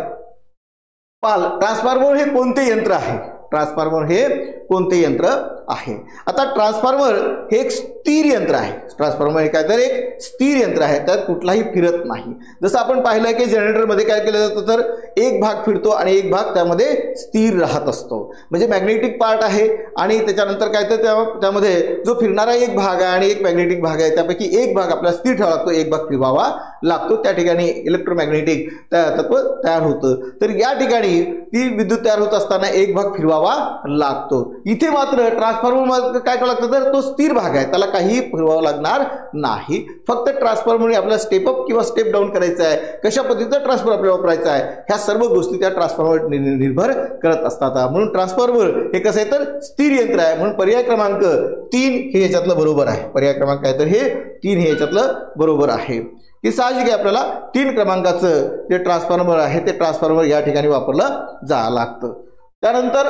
ट्रान्सफॉर्मर हे कोणते यंत्र आहे, ट्रान्सफॉर्मर हे कोणते यंत्र आहे। आता ट्रान्सफॉर्मर हे एक स्थिर यंत्र आहे, ट्रान्सफॉर्मर हे काय तर एक स्थिर यंत्र आहे, त्यात कुठलाही फिरत नाही। जसं आपण पाहिलं की जनरेटर मध्ये काय केलं जातं तर एक भाग फिरतो आणि एक भाग त्यामध्ये स्थिर राहत असतो, म्हणजे मॅग्नेटिक पार्ट आहे आणि त्याच्यानंतर काय तर त्यामध्ये जो फिरणारा एक भाग आहे आणि एक मॅग्नेटिक भाग आहे, त्यापैकी एक भाग आपल्याला स्थिर ठेवावा लागतो, एक भाग फिरवावा लागतो, त्या ठिकाणी इलेक्ट्रोमॅग्नेटिक तत्व तयार होतं। तर या ठिकाणी ती विद्युत तयार होत असताना एक भाग फिरवावा लागतो। इथे मात्र ट्रान्सफॉर्मर काय करावं लागतं तर तो स्थिर भाग आहे, त्याला काही फिरवावं लागणार नाही, फक्त ट्रान्सफॉर्मर आपल्याला स्टेप अप किंवा स्टेप डाऊन करायचं आहे, कशा पद्धतीचा ट्रान्सफॉर्मर आपल्याला वापरायचा आहे ह्या सर्व गोष्टी त्या ट्रान्सफॉर्मर निर्भर करत असतात। म्हणून ट्रान्सफॉर्मर हे कसं आहे तर स्थिर यंत्र आहे, म्हणून पर्याय क्रमांक 3 हे याच्यातलं बरोबर आहे। पर्याय क्रमांक काय तर हे 3 हे याच्यातलं बरोबर आहे की साहजिक आहे आपल्याला 3 क्रमांकाचं जे ट्रान्सफॉर्मर आहे ते ट्रान्सफॉर्मर या ठिकाणी वापरलं जावं लागतं। त्यानंतर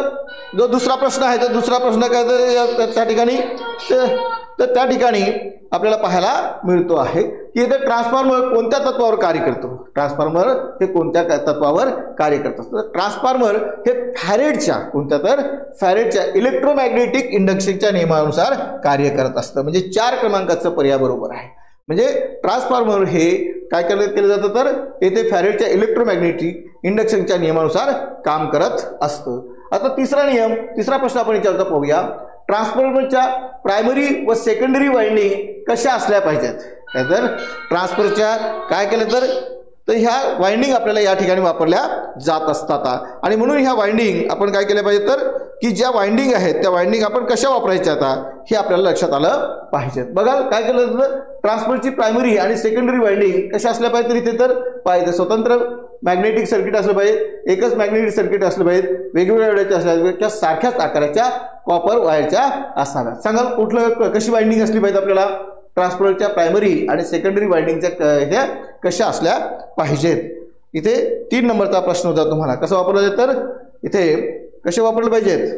जो दुसरा प्रश्न आहे तर दुसरा प्रश्न काय तर त्या ठिकाणी आपल्याला पाहायला मिळतो आहे की इथे ट्रान्सफॉर्मर कोणत्या तत्वावर कार्य करतो, ट्रान्सफॉर्मर हे कोणत्या तत्वावर कार्य करत असतं। ट्रान्सफॉर्मर हे फॅरेडच्या कोणत्या तर फॅरेडच्या इलेक्ट्रोमॅग्नेटिक इंडक्शनच्या नियमानुसार कार्य करत असतं, म्हणजे 4 क्रमांकाचं पर्याय बरोबर आहे। म्हणजे ट्रान्सफॉर्मर हे काय केलं जातं तर येथे फॅरेडच्या इलेक्ट्रोमॅग्नेटिक इंडक्शनच्या नियमानुसार काम करत असतं। आता तिसरा प्रश्न आपण विचारता पाहूया, ट्रान्सफॉर्मरच्या प्रायमरी व सेकंडरी वाइंडिंग कशा असल्या पाहिजेत। तर ट्रान्सफॉर्मरच्या काय केलं तर ह्या वाइंडिंग आपल्याला या ठिकाणी वापरल्या जात असतात आणि म्हणून ह्या वाइंडिंग आपण काय केल्या पाहिजे तर की ज्या वाइंडिंग आहेत त्या वाइंडिंग आपण कशा वापरायच्या आता हे आपल्याला लक्षात आलं पाहिजे। बघा काय केलं तर ट्रान्सफॉर्मरची प्रायमरी आणि सेकंडरी वाइंडिंग कशा असल्या पाहिजे तर इथे तर पाहिजे स्वतंत्र मॅग्नेटिक सर्किट असलं पाहिजे, एकच मॅग्नेटिक सर्किट असलं पाहिजे, वेगवेगळ्या वेळेच्या असल्या पाहिजे किंवा सारख्याच आकाराच्या कॉपर वायरच्या असाव्यात। सांगा कुठलं कशी वाइंडिंग असली पाहिजे आपल्याला, ट्रान्सफॉर्मरच्या प्रायमरी आणि सेकंडरी वाइंडिंगच्या कशा असल्या पाहिजेत। इथे 3 नंबरचा प्रश्न होता तुम्हाला, कसं वापरलं जातं तर इथे कसे वापरले पाहिजेत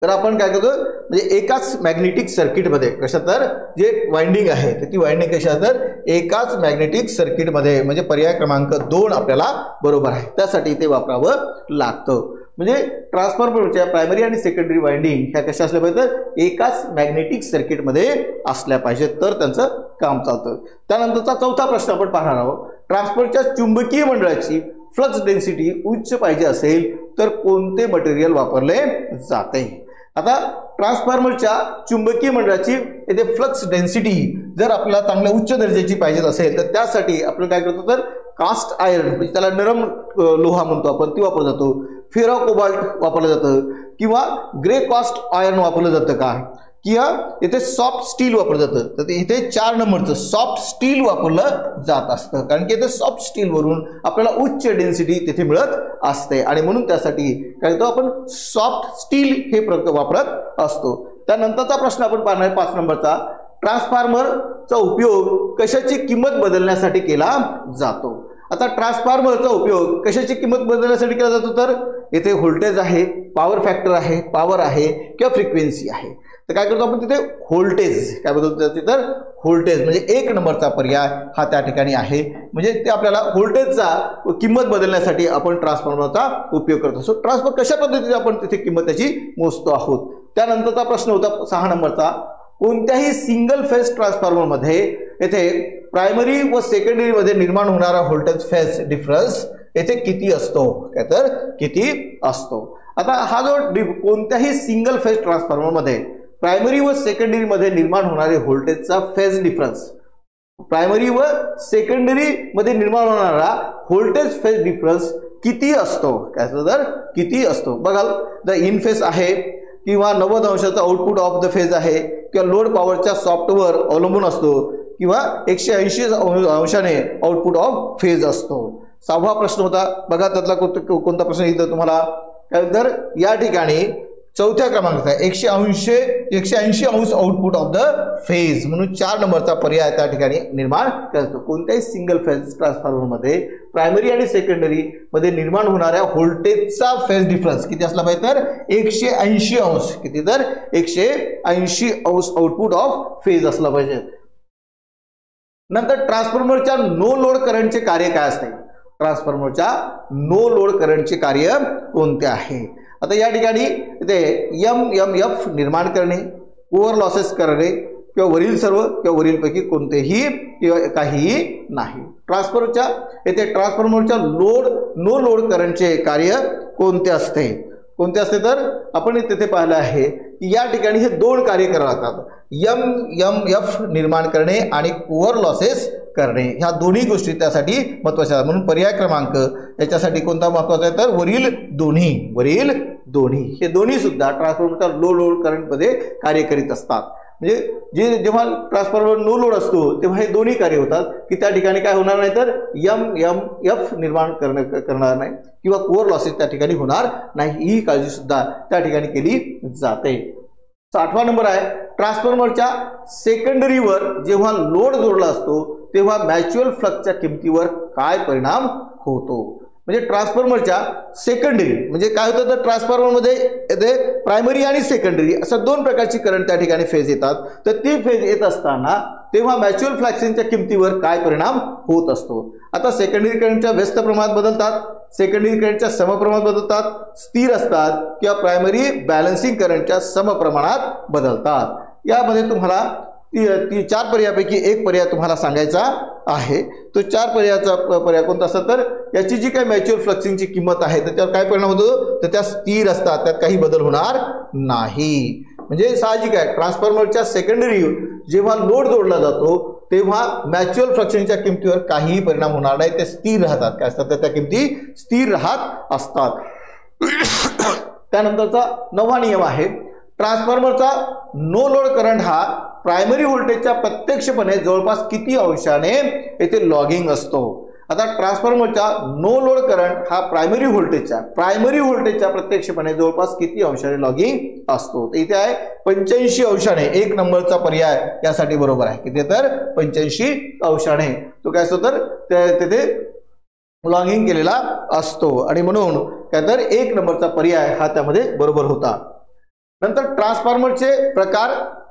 तर आपण काय करतो म्हणजे एकाच मॅग्नेटिक सर्किटमध्ये कशा तर जे वाइंडिंग आहे ती वाइंडिंग कशा तर एकाच मॅग्नेटिक सर्किटमध्ये, म्हणजे पर्याय क्रमांक 2 आपल्याला बरोबर आहे, त्यासाठी ते वापरावं लागतं। म्हणजे ट्रान्सफॉर्मरच्या प्रायमरी आणि सेकंडरी वाइंडिंग ह्या कशा असल्या पाहिजे तर एकाच मॅग्नेटिक सर्किटमध्ये असल्या पाहिजेत तर त्यांचं काम चालतं। त्यानंतरचा चौथा प्रश्न आपण पाहणार आहोत, ट्रान्सफॉर्मरच्या चुंबकीय मंडळाची फ्लक्स डेन्सिटी उच्च पाहिजे असेल तर कोणते मटेरियल वापरले जाते। आता ट्रान्सफॉर्मरच्या चुंबकीय मंडळाची येथे फ्लक्स डेन्सिटी जर आपल्याला चांगल्या उच्च दर्जाची पाहिजे असेल तर त्यासाठी आपण काय करतो तर कास्ट आयर्न म्हणजे त्याला नरम लोहा म्हणतो आपण ती वापरला जातो, फेरो कोबाल्ट वापरलं जातं किंवा ग्रे कास्ट आयर्न वापरलं जातं का किंवा इथे सॉफ्ट स्टील वापरलं जातं, तर इथे 4 नंबरचं सॉफ्ट स्टील वापरलं जात असतं, कारण की इथे सॉफ्ट स्टील वरून आपल्याला उच्च डेन्सिटी तिथे मिळत असते आणि म्हणून त्यासाठी काय करतो आपण सॉफ्ट स्टील हे वापरत असतो। त्यानंतरचा प्रश्न आपण पाहणार आहे 5 नंबरचा, ट्रान्सफॉर्मरचा उपयोग कशाची किंमत बदलण्यासाठी केला जातो। आता ट्रान्सफॉर्मरचा उपयोग कशाची किंमत बदलण्यासाठी केला जातो, तर येथे व्होल्टेज आहे, पॉवर फॅक्टर आहे, पॉवर आहे किंवा फ्रिक्वेन्सी आहे। तर काय करतो आपण तिथे व्होल्टेज, काय बदलतो तर व्होल्टेज, म्हणजे 1 नंबरचा पर्याय हा त्या ठिकाणी आहे। म्हणजे ते आपल्याला व्होल्टेजचा किंमत बदलण्यासाठी आपण ट्रान्सफॉर्मरचा उपयोग करतो असतो। ट्रान्सफॉर्मर कशा पद्धतीने आपण तिथे किंमत त्याची मोजतो आहोत। त्यानंतरचा प्रश्न होता 6 नंबरचा, कोणत्याही सिंगल फेज ट्रान्सफॉर्मर मध्ये येथे प्रायमरी व सेकंडरी मध्ये निर्माण होणारा व्होल्टेज फेज डिफरन्स येथे किती असतो, काय तर किती असतो। आता हा जो कोणत्याही सिंगल फेज ट्रान्सफॉर्मर मध्ये प्रायमरी व सेकंडरी मध्ये निर्माण होणारे व्होल्टेजचा फेज डिफरन्स, प्रायमरी व सेकंडरी मध्ये निर्माण होणारा व्होल्टेज फेज डिफरन्स किती असतो, काय तर किती असतो। बघा, द इन फेज आहे किंवा 90 अंशाचा आउटपुट ऑफ द फेज आहे किंवा लोड पॉवरच्या सॉफ्टवर अवलंबून असतो किंवा 180 अंशाने आउटपुट ऑफ फेज असतो। 6वा प्रश्न होता, बघा त्यातला कोणता प्रश्न येतो तुम्हाला, तर या ठिकाणी 4थ्या क्रमांकाचा 180 अंश आउटपुट ऑफ द फेज म्हणून 4 नंबरचा पर्याय त्या ठिकाणी निर्माण करतो। कोणत्याही सिंगल फेज ट्रान्सफॉर्मर मध्ये प्रायमरी आणि सेकंडरी मध्ये निर्माण होणाऱ्या व्होल्टेजचा फेज डिफरन्स किती असला पाहिजे, तर 180 अंश, किती तर 180 अंश आउटपुट ऑफ फेज असला पाहिजे। नंतर ट्रान्सफॉर्मरच्या नो लोड करंटचे कार्य काय असते, ट्रान्सफॉर्मरच्या नो लोड करंटचे कार्य कोणते आहे। आता या ठिकाणी इथे एमएमएफ निर्माण करणे, कोअर लॉसेस करणे किंवा वरील सर्व किंवा वरीलपैकी कोणतेही किंवा काहीही नाही। ट्रान्सफॉर्मरच्या येथे ट्रान्सफॉर्मरच्या नो लोड करंटचे कार्य कोणते असते, तर आपण तिथे पाहिलं आहे की या ठिकाणी हे 2 कार्य करावे लागतात, एमएमएफ निर्माण करणे आणि कोअर लॉसेस करणे, ह्या दोन्ही गोष्टी त्यासाठी महत्त्वाच्या आहेत। म्हणून पर्याय क्रमांक याच्यासाठी कोणता महत्त्वाचा आहे, तर वरील दोन्ही हे दोन्ही सुद्धा ट्रान्सफॉर्मरच्या लो लोड करंट मध्ये कार्य करीत असतात। म्हणजे जेव्हा ट्रान्सफॉर्मर नो लोड असतो तेव्हा हे दोन्ही कार्य होतात की त्या ठिकाणी काय होणार नाही, तर एमएमएफ निर्माण करणार नाही किंवा कोअर लॉसेस त्या ठिकाणी होणार नाही, ही काळजी सुद्धा त्या ठिकाणी केली जाते। 8वा नंबर आहे, ट्रान्सफॉर्मरच्या सेकंडरीवर जेव्हा लोड जोडला असतो तेव्हा म्युच्युअल फ्लक्सच्या किमतीवर काय परिणाम होतो। म्हणजे ट्रान्सफॉर्मरच्या सेकंडरी म्हणजे काय होतं, तर ट्रान्सफॉर्मरमध्ये येथे प्रायमरी आणि सेकंडरी अशा 2 प्रकारची करंट त्या ठिकाणी फेज येतात। तर ती फेज येत असताना तेव्हा म्युच्युअल फ्लक्सच्या किमतीवर काय परिणाम होत असतो। आता सेकंडरी करंटच्या व्यस्त प्रमाणात बदलतात, सेकंडरी करंटच्या समप्रमाणात बदलतात, स्थिर असतात किंवा प्रायमरी बॅलन्सिंग करंटच्या समप्रमाणात बदलतात। यामध्ये तुम्हाला 4 पर्यायापैकी 1 पर्याय तुम्हाला सांगायचा आहे। तो 4 पर्यायाचा पर्याय कोणता असतो, तर याची जी काही म्युच्युअल फ्लक्सिंगची किंमत आहे तर त्यावर काय परिणाम होतो, तर त्या स्थिर असतात, त्यात काही बदल होणार नाही। म्हणजे साहजिक आहे, ट्रान्सफॉर्मरच्या सेकंडरी जेव्हा लोड जोडला जातो तेव्हा म्युच्युअल फ्लक्सिंगच्या किमतीवर काहीही परिणाम होणार नाही, ते स्थिर राहतात, काय असतात, त्या किमती स्थिर राहत असतात। त्यानंतरचा 9वा नियम आहे, ट्रान्सफॉर्मरचा नो लोड करंट हा प्रायमरी व्होल्टेजच्या प्रत्यक्षपणे जवळपास किती अंशाने येथे लॉगिंग असतो। आता ट्रान्सफॉर्मरचा नो लोड करंट हा प्रायमरी व्होल्टेजच्या प्रत्यक्षपणे जवळपास किती अंशाने लॉगिंग असतो, तर इथे आहे 85 अंशाने। 1 नंबरचा पर्याय यासाठी बरोबर आहे, किती तर 85 अंशाने तो काय असतो, तर तेथे लॉगिंग केलेला असतो आणि म्हणून काय तर 1 नंबरचा पर्याय हा त्यामध्ये बरोबर होता। नंतर ट्रान्सफॉर्मरचे प्रकार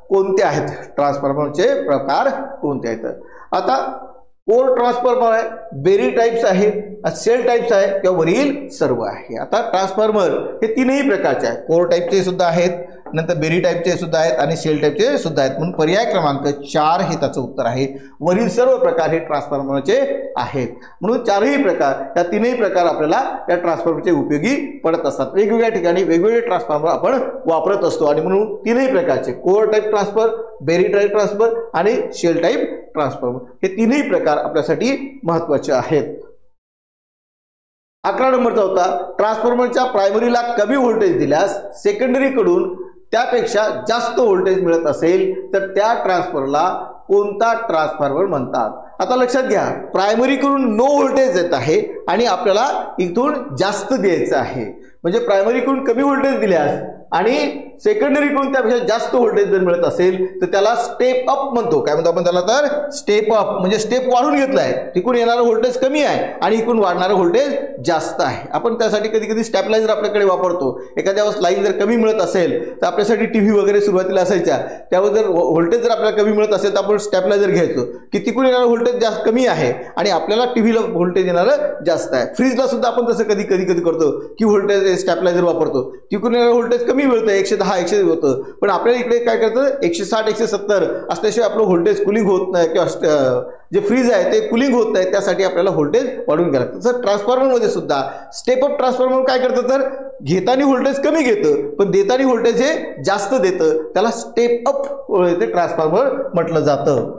कोणते आहेत, ट्रान्सफॉर्मरचे प्रकार कोणते आहेत। आता कोर ट्रान्सफॉर्मर आहे, बेरी टाइप्स आहे, सेल टाइप्स आहे किंवा वरील सर्व आहे। आता ट्रान्सफॉर्मर हे 3ही प्रकारचे आहेत, कोर टाइपचे सुद्धा आहेत, नंतर बेरी टाइपचे सुद्धा आहेत आणि सेल टाइपचे सुद्धा आहेत। म्हणून पर्याय क्रमांक 4 हे त्याचं उत्तर आहे। वरील सर्व प्रकार हे ट्रान्सफॉर्मरचे आहेत, म्हणून 4ही प्रकार, या 3ही प्रकार आपल्याला या ट्रान्सफॉर्मरचे उपयोगी पडत असतात। वेगवेगळ्या ठिकाणी वेगवेगळे ट्रान्सफॉर्मर आपण वापरत असतो आणि म्हणून 3ही प्रकारचे core type transformer, berry type transformer आणि सेल टाइप ट्रान्सफॉर्मर हे 3ही प्रकार आपल्यासाठी महत्त्वाचे आहेत। 11 नंबरचा होता, ट्रान्सफॉर्मरच्या प्रायमरीला कमी व्होल्टेज दिल्यास सेकंडरी कडून त्यापेक्षा जास्त व्होल्टेज मिळत असेल तर त्या ट्रान्सफॉर्मरला कोणता ट्रान्सफॉर्मर म्हणतात। आता लक्षात घ्या, प्रायमरी कडून नो व्होल्टेज येत आहे आणि आपल्याला इथून जास्त द्यायचं आहे. म्हणजे प्रायमरीकडून कमी व्होल्टेज दिल्यास आणि सेकंडरीकडून त्यापेक्षा जास्त व्होल्टेज जर मिळत असेल तर त्याला स्टेप अप म्हणतो. काय म्हणतो आपण त्याला? तर स्टेप अप म्हणजे स्टेप वाढून घेतलाय. तिकडून येणारं व्होल्टेज कमी आहे आणि इकडून वाढणारं व्होल्टेज जास्त आहे. आपण त्यासाठी कधी कधी स्टॅबलायझर आपल्याकडे वापरतो. एखाद्या वेळेस लाईन जर कमी मिळत असेल तर आपल्यासाठी टीव्ही वगैरे सुरुवातीला असायच्या, त्यावर जर व्होल्टेज जर आपल्याला कमी मिळत असेल तर आपण स्टॅबलायझर घ्यायचो की तिकडून येणारं व्होल्टेज जास्त कमी आहे आणि आपल्याला टीव्हीला व्होल्टेज येणारं जास्त आहे. फ्रीजला सुद्धा आपण तसं कधी करतो की व्होल्टेज स्टॅबलायझर वापरतो. तिकडून येणारं व्होल्टेज कमी मिळतं, 110 100 होतं, पण आपल्याला इकडे काय करतं 160 170 असल्याशिवाय आपलं व्होल्टेज कुलिंग होत नाही किंवा जे फ्रीज आहे ते कुलिंग होत नाही. त्यासाठी आपल्याला व्होल्टेज वाढवून घ्यायला लागतं. तसं ट्रान्सफॉर्मरमध्ये सुद्धा स्टेप अप ट्रान्सफॉर्मर काय करतं तर घेताना व्होल्टेज कमी घेतं पण देताना व्होल्टेज हे जास्त देतं. त्याला स्टेप अप ट्रान्सफॉर्मर म्हटलं जातं.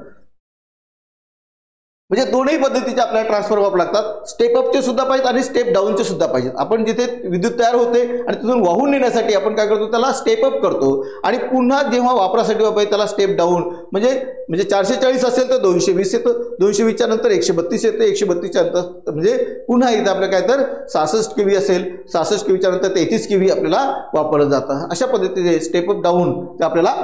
म्हणजे दोन्ही पद्धतीचे आपल्याला ट्रान्सफॉर्मर वापरावे लागतात. स्टेप अपचे सुद्धा पाहिजेत आणि स्टेप डाऊनचे सुद्धा पाहिजेत. आपण जिथे विद्युत तयार होते आणि तिथून वाहून नेण्यासाठी आपण काय करतो त्याला स्टेप अप करतो आणि पुन्हा जेव्हा वापरासाठी वापरायचं त्याला स्टेप डाऊन म्हणजे 440 असेल तर 220 येतं, 220च्या नंतर 132 येतं, 132च्या नंतर म्हणजे पुन्हा एकदा आपलं काय तर 66 kV असेल, 66 kVच्या नंतर 33 kV आपल्याला वापरलं जातं. अशा पद्धतीने स्टेप अप डाऊन ते आपल्याला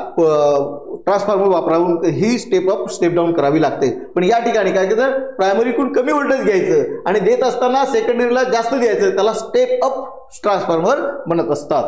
ट्रान्सफॉर्मर वापरून ही स्टेप अप स्टेप डाऊन करावी लागते. पण या ठिकाणी काय तर प्रायमरीकडून कमी व्होल्टेज घ्यायचं आणि देत असताना सेकंडरीला जास्त द्यायचं, त्याला स्टेप अप ट्रान्सफॉर्मर म्हणत असतात.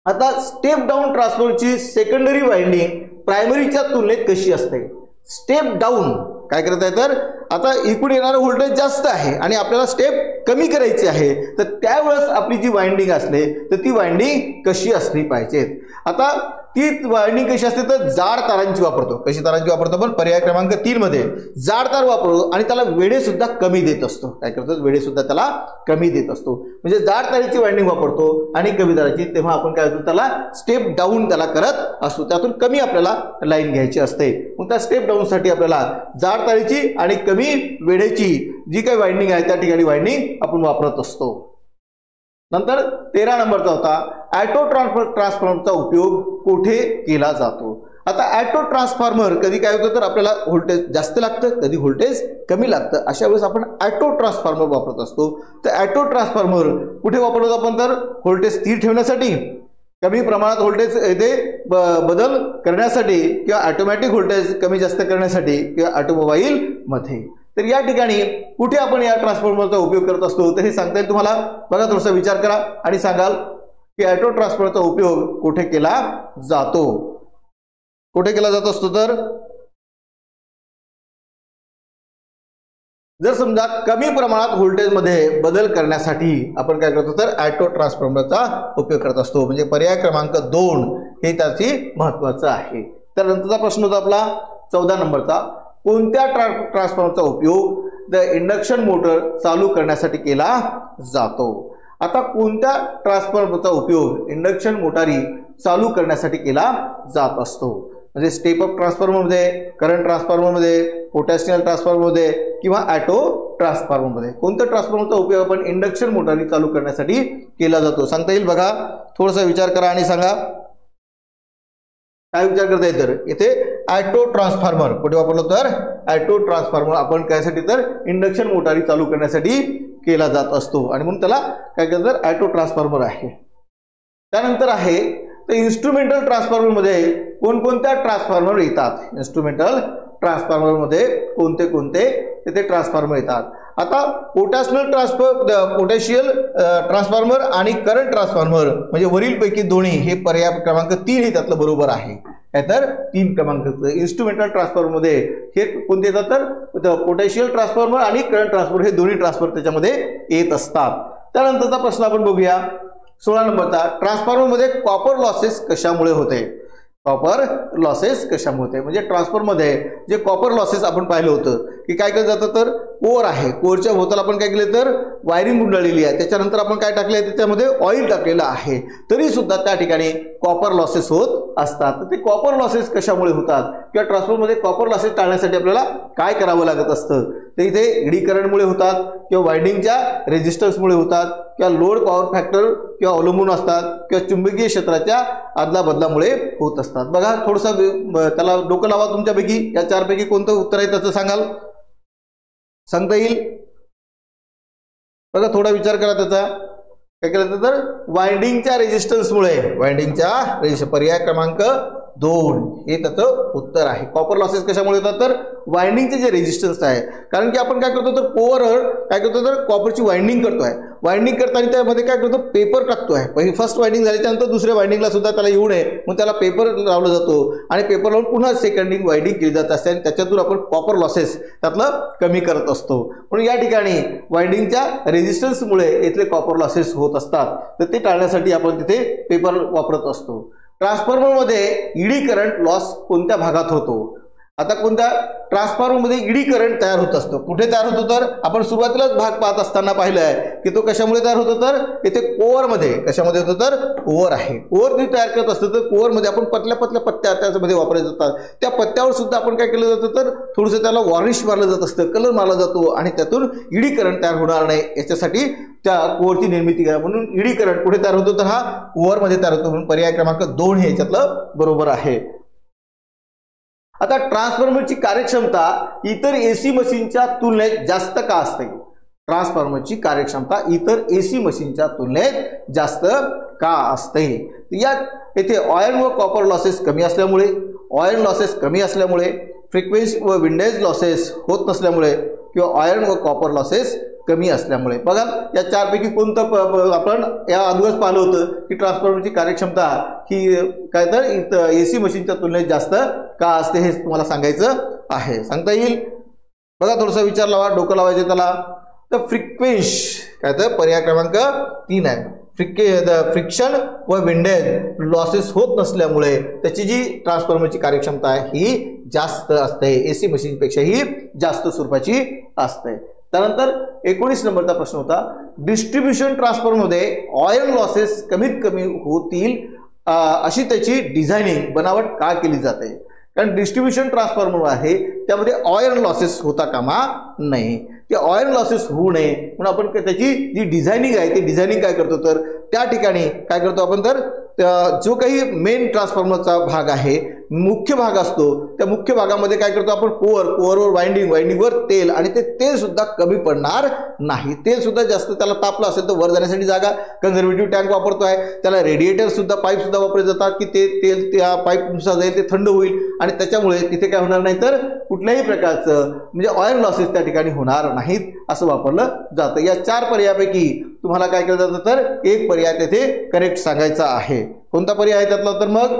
आता स्टेप डाऊन ट्रान्सफॉर्मरची सेकंडरी वाइंडिंग प्रायमरीच्या तुलनेत कशी असते? स्टेप डाऊन काय करत आहे तर आता इकडून येणारं व्होल्टेज जास्त आहे आणि आपल्याला स्टेप कमी करायची आहे, तर त्यावेळेस आपली जी वाइंडिंग असते तर ती वाइंडिंग कशी असली पाहिजे? आता ती वाइंडिंग कशी असते तर जाड तारांची वापरतो. कशी तारांची वापरतो? आपण पर्याय क्रमांक 3 मध्ये जाड तार वापरतो आणि त्याला वेढे सुद्धा कमी देत असतो. काय करतो? वेढे सुद्धा त्याला कमी देत असतो. म्हणजे जाड ताराची वाइंडिंग वापरतो आणि कमी ताराची, तेव्हा आपण काय करतो त्याला स्टेप डाऊन त्याला करत असतो. त्यातून कमी आपल्याला लाईन घ्यायची असते. मग त्या स्टेप डाऊन साठी आपल्याला जाड तारेची आणि कमी वेढेची जी काही वाइंडिंग आहे त्या ठिकाणी वाइंडिंग आपण वापरत असतो. नंतर 13 नंबरचा होता ऑटो ट्रान्सफॉर्मरचा उपयोग कुठे केला जातो? आता ऑटो ट्रान्सफॉर्मर कधी काय होतं तर आपल्याला व्होल्टेज जास्त लागतं, कधी व्होल्टेज कमी लागतं. अशा वेळेस आपण ऑटो ट्रान्सफॉर्मर वापरत असतो. तर ऑटो ट्रान्सफॉर्मर कुठे वापरतो आपण तर व्होल्टेज स्थिर ठेवण्यासाठी, कमी प्रमाणात व्होल्टेज येथे बदल करण्यासाठी किंवा ऑटोमॅटिक व्होल्टेज कमी जास्त करण्यासाठी किंवा ऑटोमोबाईल मध्ये. तर या ठिकाणी कुठे आपण या ट्रान्सफॉर्मरचा उपयोग करत असतो तर हे सांगता येईल तुम्हाला. बघा थोडासा विचार करा आणि सांगाल की ऑटो ट्रान्सफॉर्मरचा उपयोग कुठे केला जातो? कुठे केला जात असतो तर जर समजा कमी प्रमाणात व्होल्टेज मध्ये बदल करण्यासाठी आपण काय करतो तर ऑटो ट्रान्सफॉर्मरचा उपयोग करत असतो. म्हणजे पर्याय क्रमांक 2 हे त्याची महत्त्वाचं आहे. त्यानंतरचा प्रश्न होता आपला 14 नंबरचा, कोणत्या ट्रान्सफॉर्मरचा उपयोग द इंडक्शन मोटर चालू करण्यासाठी केला जातो? आता कोणत्या ट्रान्सफॉर्मरचा उपयोग इंडक्शन मोटारी चालू करण्यासाठी केला जात असतो? म्हणजे स्टेप अप ट्रान्सफॉर्मरमध्ये, करंट ट्रान्सफॉर्मरमध्ये, पोटॅशियल ट्रान्सफॉर्मरमध्ये किंवा ऑटो ट्रान्सफॉर्मरमध्ये कोणत्या ट्रान्सफॉर्मरचा उपयोग आपण इंडक्शन मोटारी चालू करण्यासाठी केला जातो? सांगता येईल? बघा थोडासा विचार करा आणि सांगा. काय विचार करता येईल तर इथे ऑटो ट्रान्सफॉर्मर कुठे वापरलो तर ऑटो ट्रान्सफॉर्मर आपण कायसाठी तर इंडक्शन मोटारी चालू करण्यासाठी केला जात असतो आणि म्हणून त्याला काय करतात तर ऑटो ट्रान्सफॉर्मर आहे. त्यानंतर आहे तर इन्स्ट्रुमेंटल ट्रान्सफॉर्मर मध्ये कोणकोणत्या ट्रान्सफॉर्मर येतात? इन्स्ट्रुमेंटल ट्रान्सफॉर्मर मध्ये कोणते कोणते तिथे ट्रान्सफॉर्मर येतात? आता पोटॅशियल ट्रान्सफॉर्मर आणि करंट ट्रान्सफॉर्मर म्हणजे वरीलपैकी दोन्ही हे पर्याय क्रमांक 3 हे त्यातलं बरोबर आहे. तर 3 क्रमांकाचं इन्स्ट्रुमेंटल ट्रान्सफॉर्मर मध्ये हे कोणते येतात तर पोटॅशियल ट्रान्सफॉर्मर आणि करंट ट्रान्सफॉर्मर हे दोन्ही ट्रान्सफॉर्मर त्याच्यामध्ये येत असतात. त्यानंतरचा प्रश्न आपण बघूया 16 नंबरचा, ट्रान्सफॉर्मर मध्ये कॉपर लॉसेस कशामुळे होते? कॉपर लॉसेस कशामुळे होते? म्हणजे ट्रान्सफॉर्मर मध्ये जे कॉपर लॉसेस आपण पाहिलं होतं की काय केलं जातं तर कोर आहे, कोरच्या भोवताला आपण काय केलं तर वायरिंग गुंडाळलेली आहे, त्याच्यानंतर आपण काय टाकले त्याच्यामध्ये ऑइल टाकलेलं आहे, तरी सुद्धा त्या ठिकाणी कॉपर लॉसेस होत असतात. तर ते कॉपर लॉसेस कशामुळे होतात किंवा ट्रान्सफॉर्मर मध्ये कॉपर लॉसेस टाळण्यासाठी आपल्याला काय करावं लागत असतं? तर इथे एडी करंटमुळे होतात किंवा वाइंडिंगच्या रेजिस्टन्समुळे होतात किंवा लोड पॉवर फॅक्टर किंवा अवलंबून असतात किंवा चुंबकीय क्षेत्राच्या आदला बदलामुळे होत असतात. बघा थोडंसं त्याला डोकं लावा तुमच्यापैकी, या 4 पैकी कोणतं उत्तर आहे त्याचं सांगाल? सांगता येईल? बघा थोडा विचार करा त्याचा. काय केलं तर वाइंडिंगच्या रेजिस्टन्समुळे पर्याय क्रमांक 2 हे त्याचं उत्तर आहे. कॉपर लॉसेस कशामुळे होतात तर वाइंडिंगचे जे रेजिस्टन्स आहे, कारण की आपण काय करतो तर कोअरवर काय करतो तर कॉपरची वाइंडिंग करतोय. वाइंडिंग करताना त्यामध्ये काय करतो पेपर टाकतोय. पहिली फर्स्ट वाइंडिंग झाल्याच्यानंतर दुसऱ्या वाइंडिंगला सुद्धा त्याला येऊ नये म्हणून त्याला पेपर लावला जातो आणि पेपर लावून पुन्हा सेकंडिंग वाइंडिंग केली जात असते आणि त्याच्यातून आपण कॉपर लॉसेस त्यातलं कमी करत असतो. म्हणून या ठिकाणी वाइंडिंगच्या रेजिस्टन्समुळे इथले कॉपर लॉसेस होत असतात, तर ते टाळण्यासाठी आपण तिथे पेपर वापरत असतो. ट्रान्सफॉर्मरमध्ये ईडी करंट लॉस कोणत्या भागात होतो? आता कोणत्या ट्रान्सफॉर्मरमध्ये ईडी करंट तयार होत असतो. कुठे तयार होतो तर आपण सुरुवातीलाच भाग पाहत असताना पाहिलं आहे की तो कशामुळे तयार होतो तर इथे कोअरमध्ये. कशामध्ये होतो तर कोअर आहे. कोअर जे तयार करत असतं तर कोअरमध्ये आपण पतल्या पत्त्या त्याच्यामध्ये वापरले जातात. त्या पत्त्यावर सुद्धा आपण काय केलं जातं तर थोडंसं त्याला वॉर्निश मारलं जात असतं, कलर मारला जातो आणि त्यातून ईडी करंट तयार होणार नाही याच्यासाठी त्या कोअरची निर्मिती करा. म्हणून ईडी करंट कुठे तयार होतो तर हा कोअरमध्ये तयार होतो. म्हणून पर्याय क्रमांक 2 हे याच्यातलं बरोबर आहे. आता ट्रान्सफॉर्मरची कार्यक्षमता इतर एसी मशीनच्या तुलनेत जास्त का असते? ट्रान्सफॉर्मरची कार्यक्षमता इतर एसी मशीनच्या तुलनेत जास्त का असते? यात येथे आयर्न व कॉपर लॉसेस कमी असल्यामुळे, आयर्न लॉसेस कमी असल्यामुळे, फ्रिक्वेन्सी व विंडेज लॉसेस होत नसल्यामुळे किंवा आयर्न व कॉपर लॉसेस कमी असल्यामुळे. बघा या चारपैकी कोणतं आपण या अगोदरच पाहिलं होतं की ट्रान्सफॉर्मरची कार्यक्षमता ही काय तर एसी मशीनच्या तुलनेत जास्त का असते हे तुम्हाला सांगायचं आहे. सांगता येईल? बघा थोडासा विचार लावा, डोकं लावायचे त्याला. तर फ्रिक्वेन्सी काय तर पर्याय क्रमांक 3 आहे. फ्रिक्शन व विंडेज लॉसेस होत नसल्यामुळे त्याची जी ट्रान्सफॉर्मरची कार्यक्षमता आहे ही जास्त असते, एसी मशीनपेक्षाही जास्त स्वरूपाची असते. त्यानंतर 19 नंबरचा प्रश्न होता, डिस्ट्रीब्युशन ट्रान्सफॉर्मरमध्ये आयर्न लॉसेस कमीत कमी होतील अशी त्याची डिझायनिंग बनावट का केली जाते? कारण डिस्ट्रीब्युशन ट्रान्सफॉर्मर आहे त्यामध्ये आयर्न लॉसेस होता कामा नये. ते आयर्न लॉसेस होऊ नये म्हणून आपण त्याची जी डिझायनिंग आहे ते डिझायनिंग काय करतो तर त्या ठिकाणी काय करतो आपण तर जो काही मेन ट्रान्सफॉर्मरचा भाग आहे, मुख्य भाग असतो, त्या मुख्य भागामध्ये काय करतो आपण कोअरवर वाइंडिंगवर तेल, आणि ते तेल सुद्धा कमी पडणार नाही. तेल सुद्धा जास्त त्याला तापलं असेल तर वर जाण्यासाठी जागा कन्झर्वेटिव्ह टँक वापरतो आहे. त्याला रेडिएटर सुद्धा पाईप सुद्धा वापरले जातात की ते तेल त्या पाईपनुसार जाईल, ते थंड होईल आणि त्याच्यामुळे तिथे काय होणार नाही तर कुठल्याही प्रकारचं म्हणजे आयर्न लॉसेस त्या ठिकाणी होणार नाहीत असं वापरलं जातं. या 4 पर्यायापैकी तुम्हाला काय केलं जातं तर एक पर्याय तेथे करेक्ट सांगायचा आहे. कोणता पर्याय आहे त्यातला तर मग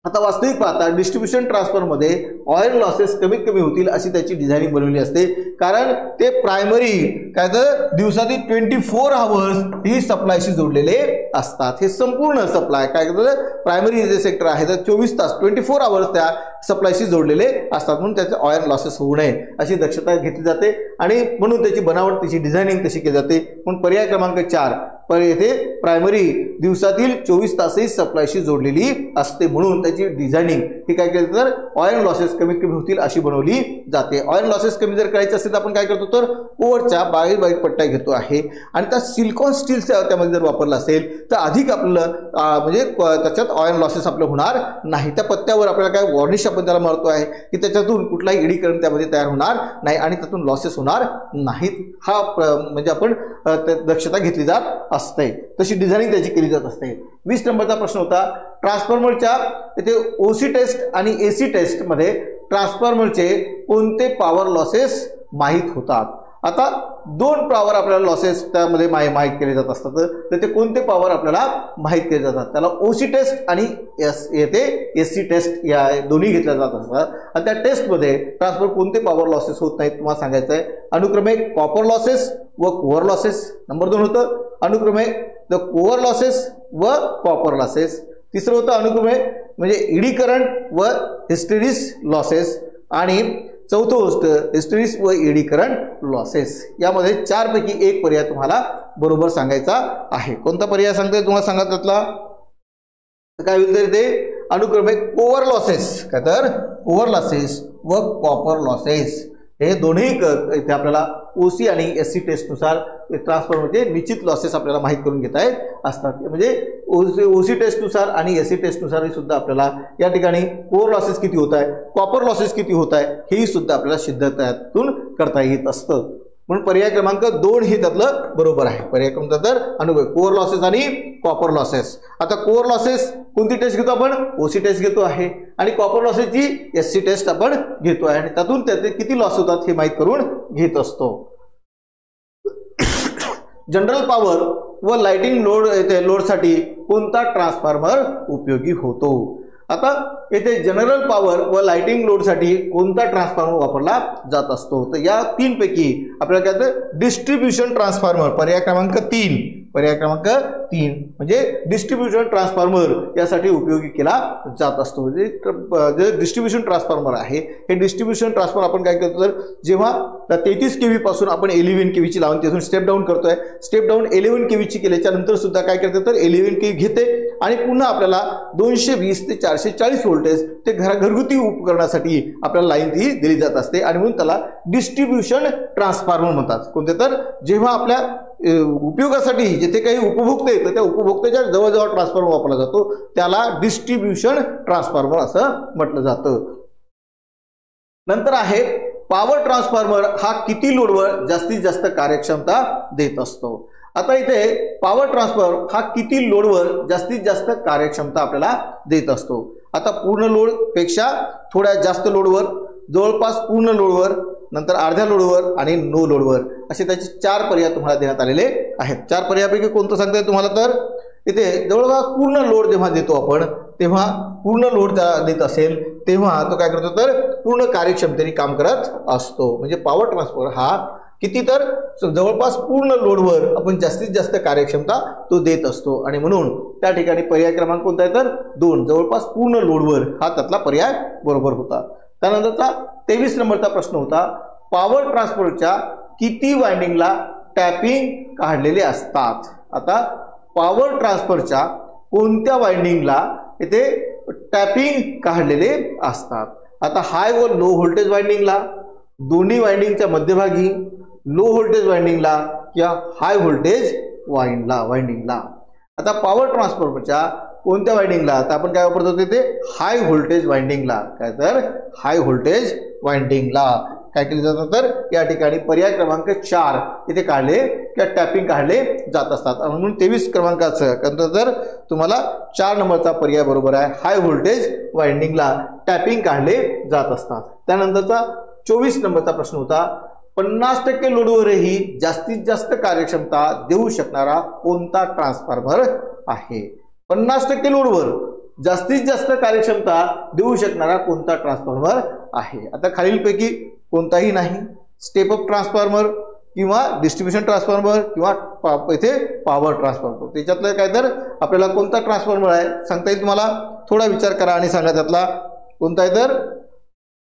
आता वास्तविक पाहता डिस्ट्रीब्युशन ट्रान्सफॉर्मरमध्ये आयर्न लॉसेस कमीत कमी होतील अशी त्याची डिझायनिंग बनवली असते, कारण ते प्रायमरी काय तर दिवसातील 24 आवर्स ही सप्लायशी जोडलेले असतात. हे संपूर्ण सप्लाय काय करतात प्रायमरी जे सेक्टर आहे तर 24 तास 24 आवर्स त्या सप्लायशी जोडलेले असतात. म्हणून त्याचे आयर्न लॉसेस होऊ नये अशी दक्षता घेतली जाते आणि म्हणून त्याची बनावट त्याची डिझायनिंग तशी केली जाते. म्हणून पर्याय क्रमांक 4 येथे प्रायमरी दिवसातील 24 तासही सप्लायशी जोडलेली असते म्हणून त्याची डिझायनिंग ही काय केली तर आयर्न लॉसेस कमीत कमी होतील अशी बनवली जाते. आयर्न लॉसेस कमी जर करायचे असेल तर आपण काय करतो तर कोअरच्या बारीक पट्ट्या घेतो आहे आणि त्या सिलिकॉन स्टीलच्या त्यामध्ये जर वापरला असेल तर अधिक आपलं म्हणजे त्याच्यात आयर्न लॉसेस आपलं होणार नाही. त्या पत्त्यावर आपल्याला काय वॉर्निश आपण त्याला मारतो आहे की त्याच्यातून कुठलाही ईडी करंट त्यामध्ये तयार होणार नाही आणि त्यातून लॉसेस होणार नाहीत. हा म्हणजे आपण दक्षता घेतली जात असते, तशी डिझायनिंग त्याची केली जात असते. 20 नंबरचा प्रश्न होता, ट्रान्सफॉर्मरच्या इथे ओसी टेस्ट आणि एसी टेस्ट मध्ये ट्रान्सफॉर्मरचे कोणते पॉवर लॉसेस माहित होतात? आता 2 पॉवर आपल्याला लॉसेस त्यामध्ये माहित केले जात असतात, तर ते कोणते पॉवर आपल्याला माहित केले जातात? त्याला ओसी टेस्ट आणि एसी टेस्ट या दोन्ही घेतल्या जात असतात आणि त्या टेस्टमध्ये ट्रान्सफॉर्मर कोणते पॉवर लॉसेस होत नाहीत तुम्हाला सांगायचं आहे. अनुक्रमे कॉपर लॉसेस व कोअर लॉसेस. नंबर 2 होतं अनुक्रमे द कोअर लॉसेस व कॉपर लॉसेस. तिसरं होतं अनुक्रमे म्हणजे ईडी करंट व हिस्टेरिस लॉसेस आणि चौथं गोष्ट हिस्टेरिस व ईडी करंट लॉसेस. यामध्ये 4 पैकी एक पर्याय तुम्हाला बरोबर सांगायचा आहे. कोणता पर्याय सांगतोय तुम्हाला सांगा त्यातला काय होईल तर ते अनुक्रमे कोअर लॉसेस काय तर कोअर लॉसेस व कॉपर लॉसेस हे दोन्ही इथे आपल्याला ओसी आणि एससी टेस्टनुसार ट्रान्सफॉर्मरचे निश्चित लॉसेस आपल्याला माहीत करून घेता येत असतात. म्हणजे ओसी टेस्टनुसार आणि एससी टेस्टनुसार सुद्धा आपल्याला या ठिकाणी कोअर लॉसेस किती होत आहे, कॉपर लॉसेस किती होत आहे हेही सुद्धा आपल्याला सिद्धतेतून करता येत असतं. म्हणून पर्याय क्रमांक 2 हे त्यातलं बरोबर आहे. पर्याय क्रमांक तर अनुक्रमे कोअर लॉसेस आणि कॉपर लॉसेस. आता कोअर लॉसेस कोणती टेस्ट घेतो आपण? ओसी टेस्ट घेतो आहे आणि कॉपर लॉसेसची एससी टेस्ट आपण घेतो आहे आणि त्यातून त्याचे किती लॉस होतात हे माहित करून घेत असतो. जनरल पॉवर व लाइटिंग लोड येथे लोडसाठी कोणता ट्रान्सफॉर्मर उपयोगी होतो? आता येथे जनरल पॉवर व लाइटिंग लोडसाठी कोणता ट्रान्सफॉर्मर वापरला जात असतो? तर या 3 पैकी आपल्याला काय तर डिस्ट्रीब्यूशन ट्रान्सफॉर्मर पर्याय क्रमांक 3 म्हणजे डिस्ट्रीब्यूशन ट्रान्सफॉर्मर यासाठी उपयोगी केला जात असतो. जे डिस्ट्रीब्यूशन ट्रान्सफॉर्मर आहे हे डिस्ट्रीब्यूशन ट्रान्सफॉर्मर आपण काय करतो तर जेव्हा 33 केव्ही पासून आपण 11 केव्हीची लावून तिथून स्टेप डाऊन करतोय, स्टेप डाऊन 11 केव्हीची केल्याच्या नंतर सुद्धा काय करते तर 11 केव्ही घेते आणि पुन्हा आपल्याला 220 ते 440 व्होल्टेज ते घरगुती उपकरणासाठी आपल्याला लाईन ती दिली जात असते आणि म्हणून त्याला डिस्ट्रीब्यूशन ट्रान्सफॉर्मर म्हणतात. कोणते तर जेव्हा आपल्या उपयोगासाठी जिथे काही उपभोक्ते तर त्या उपभोक्त्याच्या जवळजवळ ट्रान्सफॉर्मर वापरला जातो त्याला डिस्ट्रीब्यूशन ट्रान्सफॉर्मर असं म्हटलं जातं. नंतर आहे पॉवर ट्रान्सफॉर्मर हा किती लोडवर जास्तीत जास्त कार्यक्षमता देत असतो? आता इथे पॉवर ट्रान्सफॉर्मर हा किती लोडवर जास्तीत जास्त कार्यक्षमता आपल्याला देत असतो? आता पूर्ण लोड पेक्षा थोड्या जास्त लोडवर, जवळपास पूर्ण लोडवर, नंतर अर्ध्या लोडवर आणि नो लोडवर असे त्याचे 4 पर्याय तुम्हाला देण्यात आलेले आहेत. 4 पर्यायापैकी कोणतं सांगताय तुम्हाला तर इथे जवळपास पूर्ण लोड जेव्हा देतो आपण तेव्हा पूर्ण लोड देत असेल तेव्हा तो काय करतो तर पूर्ण कार्यक्षमतेने काम करत असतो. म्हणजे पॉवर ट्रान्सफॉर्मर हा किती तर जवळपास पूर्ण लोडवर आपण जास्तीत जास्त कार्यक्षमता तो देत असतो आणि म्हणून त्या ठिकाणी पर्याय क्रमांक कोणता आहे तर 2 जवळपास पूर्ण लोडवर हा त्यातला पर्याय बरोबर होता. त्यानंतरचा 23 नंबरचा प्रश्न होता पॉवर ट्रान्सफॉर्मरच्या किती वाइंडिंगला टॅपिंग काढलेले असतात? आता पॉवर ट्रान्सफॉर्मरच्या कोणत्या वाइंडिंगला इथे टॅपिंग काढलेले असतात? आता हाय व लो व्होल्टेज वाइंडिंगला, दोन्ही वाइंडिंगच्या मध्यभागी, लो व्होल्टेज वाइंडिंगला किंवा हाय व्होल्टेज वाइंडिंगला. आता पॉवर ट्रान्सफॉर्मरच्या कोणत्या वाइंडिंगला? तर आपण काय वापरतो तिथे हाय व्होल्टेज वाइंडिंगला. काय तर हाय व्होल्टेज वाइंडिंगला काय केले जातं तर या ठिकाणी पर्याय क्रमांक 4 इथे काढले किंवा टॅपिंग काढले जात असतात. म्हणून 23 क्रमांकाचं तर तुम्हाला 4 नंबरचा पर्याय बरोबर आहे. हाय व्होल्टेज वाइंडिंगला टॅपिंग काढले जात असतात. त्यानंतरचा 24 नंबरचा प्रश्न होता 50% लोडवरही जास्तीत जास्त कार्यक्षमता देऊ शकणारा कोणता ट्रान्सफॉर्मर आहे? 50% लोडवर जास्तीत जास्त कार्यक्षमता देऊ शकणारा कोणता ट्रान्सफॉर्मर आहे? आता खालीलपैकी कोणताही नाही. स्टेप अप ट्रान्सफॉर्मर किंवा डिस्ट्रीब्यूशन ट्रान्सफॉर्मर किंवा इथे पॉवर ट्रान्सफॉर्मर त्याच्यातलं काय तर आपल्याला कोणता ट्रान्सफॉर्मर आहे सांगता येईल तुम्हाला? थोडा विचार करा आणि सांगा त्यातला कोणता आहे तर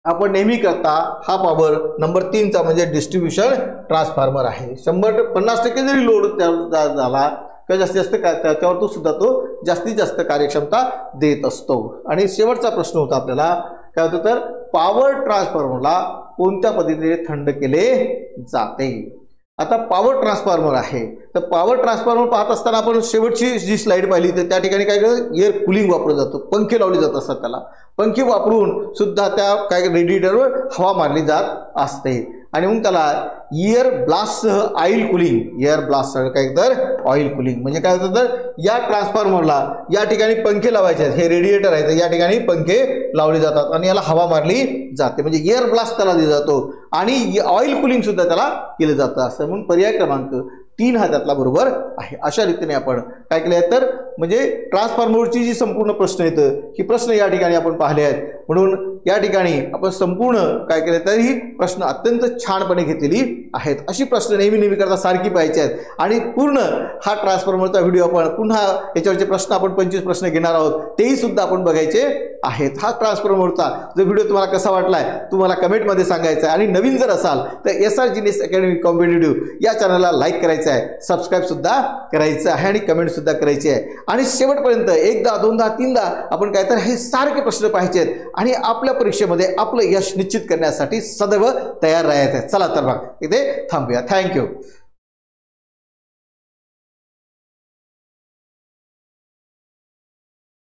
आपण नेहमी करता हा पॉवर नंबर 3चा म्हणजे डिस्ट्रीब्यूशन ट्रान्सफॉर्मर आहे. 50% जरी लोड झाला किंवा जास्तीत जास्त त्याच्यावर तो सुद्धा तो जास्तीत जास्त कार्यक्षमता देत असतो. आणि शेवटचा प्रश्न होता आपल्याला काय होतं तर पॉवर ट्रान्सफॉर्मरला कोणत्या पद्धतीने थंड केले जाते? आता पॉवर ट्रान्सफॉर्मर आहे तर पॉवर ट्रान्सफॉर्मर पाहत असताना आपण शेवटची जी स्लाइड पाहिली तर त्या ठिकाणी काय करतात एअर कूलिंग वापरलं जातं, पंखे लावले जात असतात. त्याला पंखे वापरून सुद्धा त्या काय रेडिएटरवर हवा मारली जात असते आणि मग त्याला एअर ब्लास्टसह ऑइल कुलिंग, एअर ब्लास्ट काय तर ऑइल कुलिंग म्हणजे काय होतं तर या ट्रान्सफॉर्मरला या ठिकाणी पंखे लावायचे आहेत. हे रेडिएटर आहे तर या ठिकाणी पंखे लावले जातात आणि याला हवा मारली जाते म्हणजे एअर ब्लास्ट त्याला दिला जातो आणि ऑइल कुलिंग सुद्धा त्याला केलं जातं. असं म्हणून पर्याय क्रमांक 3 हा त्यातला बरोबर आहे. अशा रीतीने आपण काय केले आहे तर म्हणजे ट्रान्सफॉर्मरची जी संपूर्ण प्रश्न येतं ही प्रश्न या ठिकाणी आपण पाहिले आहेत. म्हणून या ठिकाणी आपण संपूर्ण काय केले तर ही प्रश्न अत्यंत छानपणे घेतलेली आहेत. अशी प्रश्न नेहमी करता सारखी पाहिजे आहेत आणि पूर्ण हा ट्रान्सफॉर्मरचा व्हिडिओ आपण पुन्हा याच्यावरचे प्रश्न आपण 25 प्रश्न घेणार आहोत तेही सुद्धा आपण बघायचे आहेत. हा ट्रान्सफॉर्मरचा जो व्हिडिओ तुम्हाला कसा वाटलाय तुम्हाला कमेंटमध्ये सांगायचा आहे आणि नवीन जर असाल तर SR Genius Academy कॉम्पिटिटिव्ह या चॅनलला लाईक करायचं आहे, सबस्क्राईब सुद्धा करायचं आहे आणि कमेंट सुद्धा करायची आहे आणि शेवटपर्यंत एकदा दोनदा तीनदा आपण काय तर हे सारखे प्रश्न पाहिजे आहेत आणि आपल्या परीक्षेमध्ये आपलं यश निश्चित करण्यासाठी सदैव तयार राहायचं आहे. चला तर मग इथे थांबूया. थँक्यू.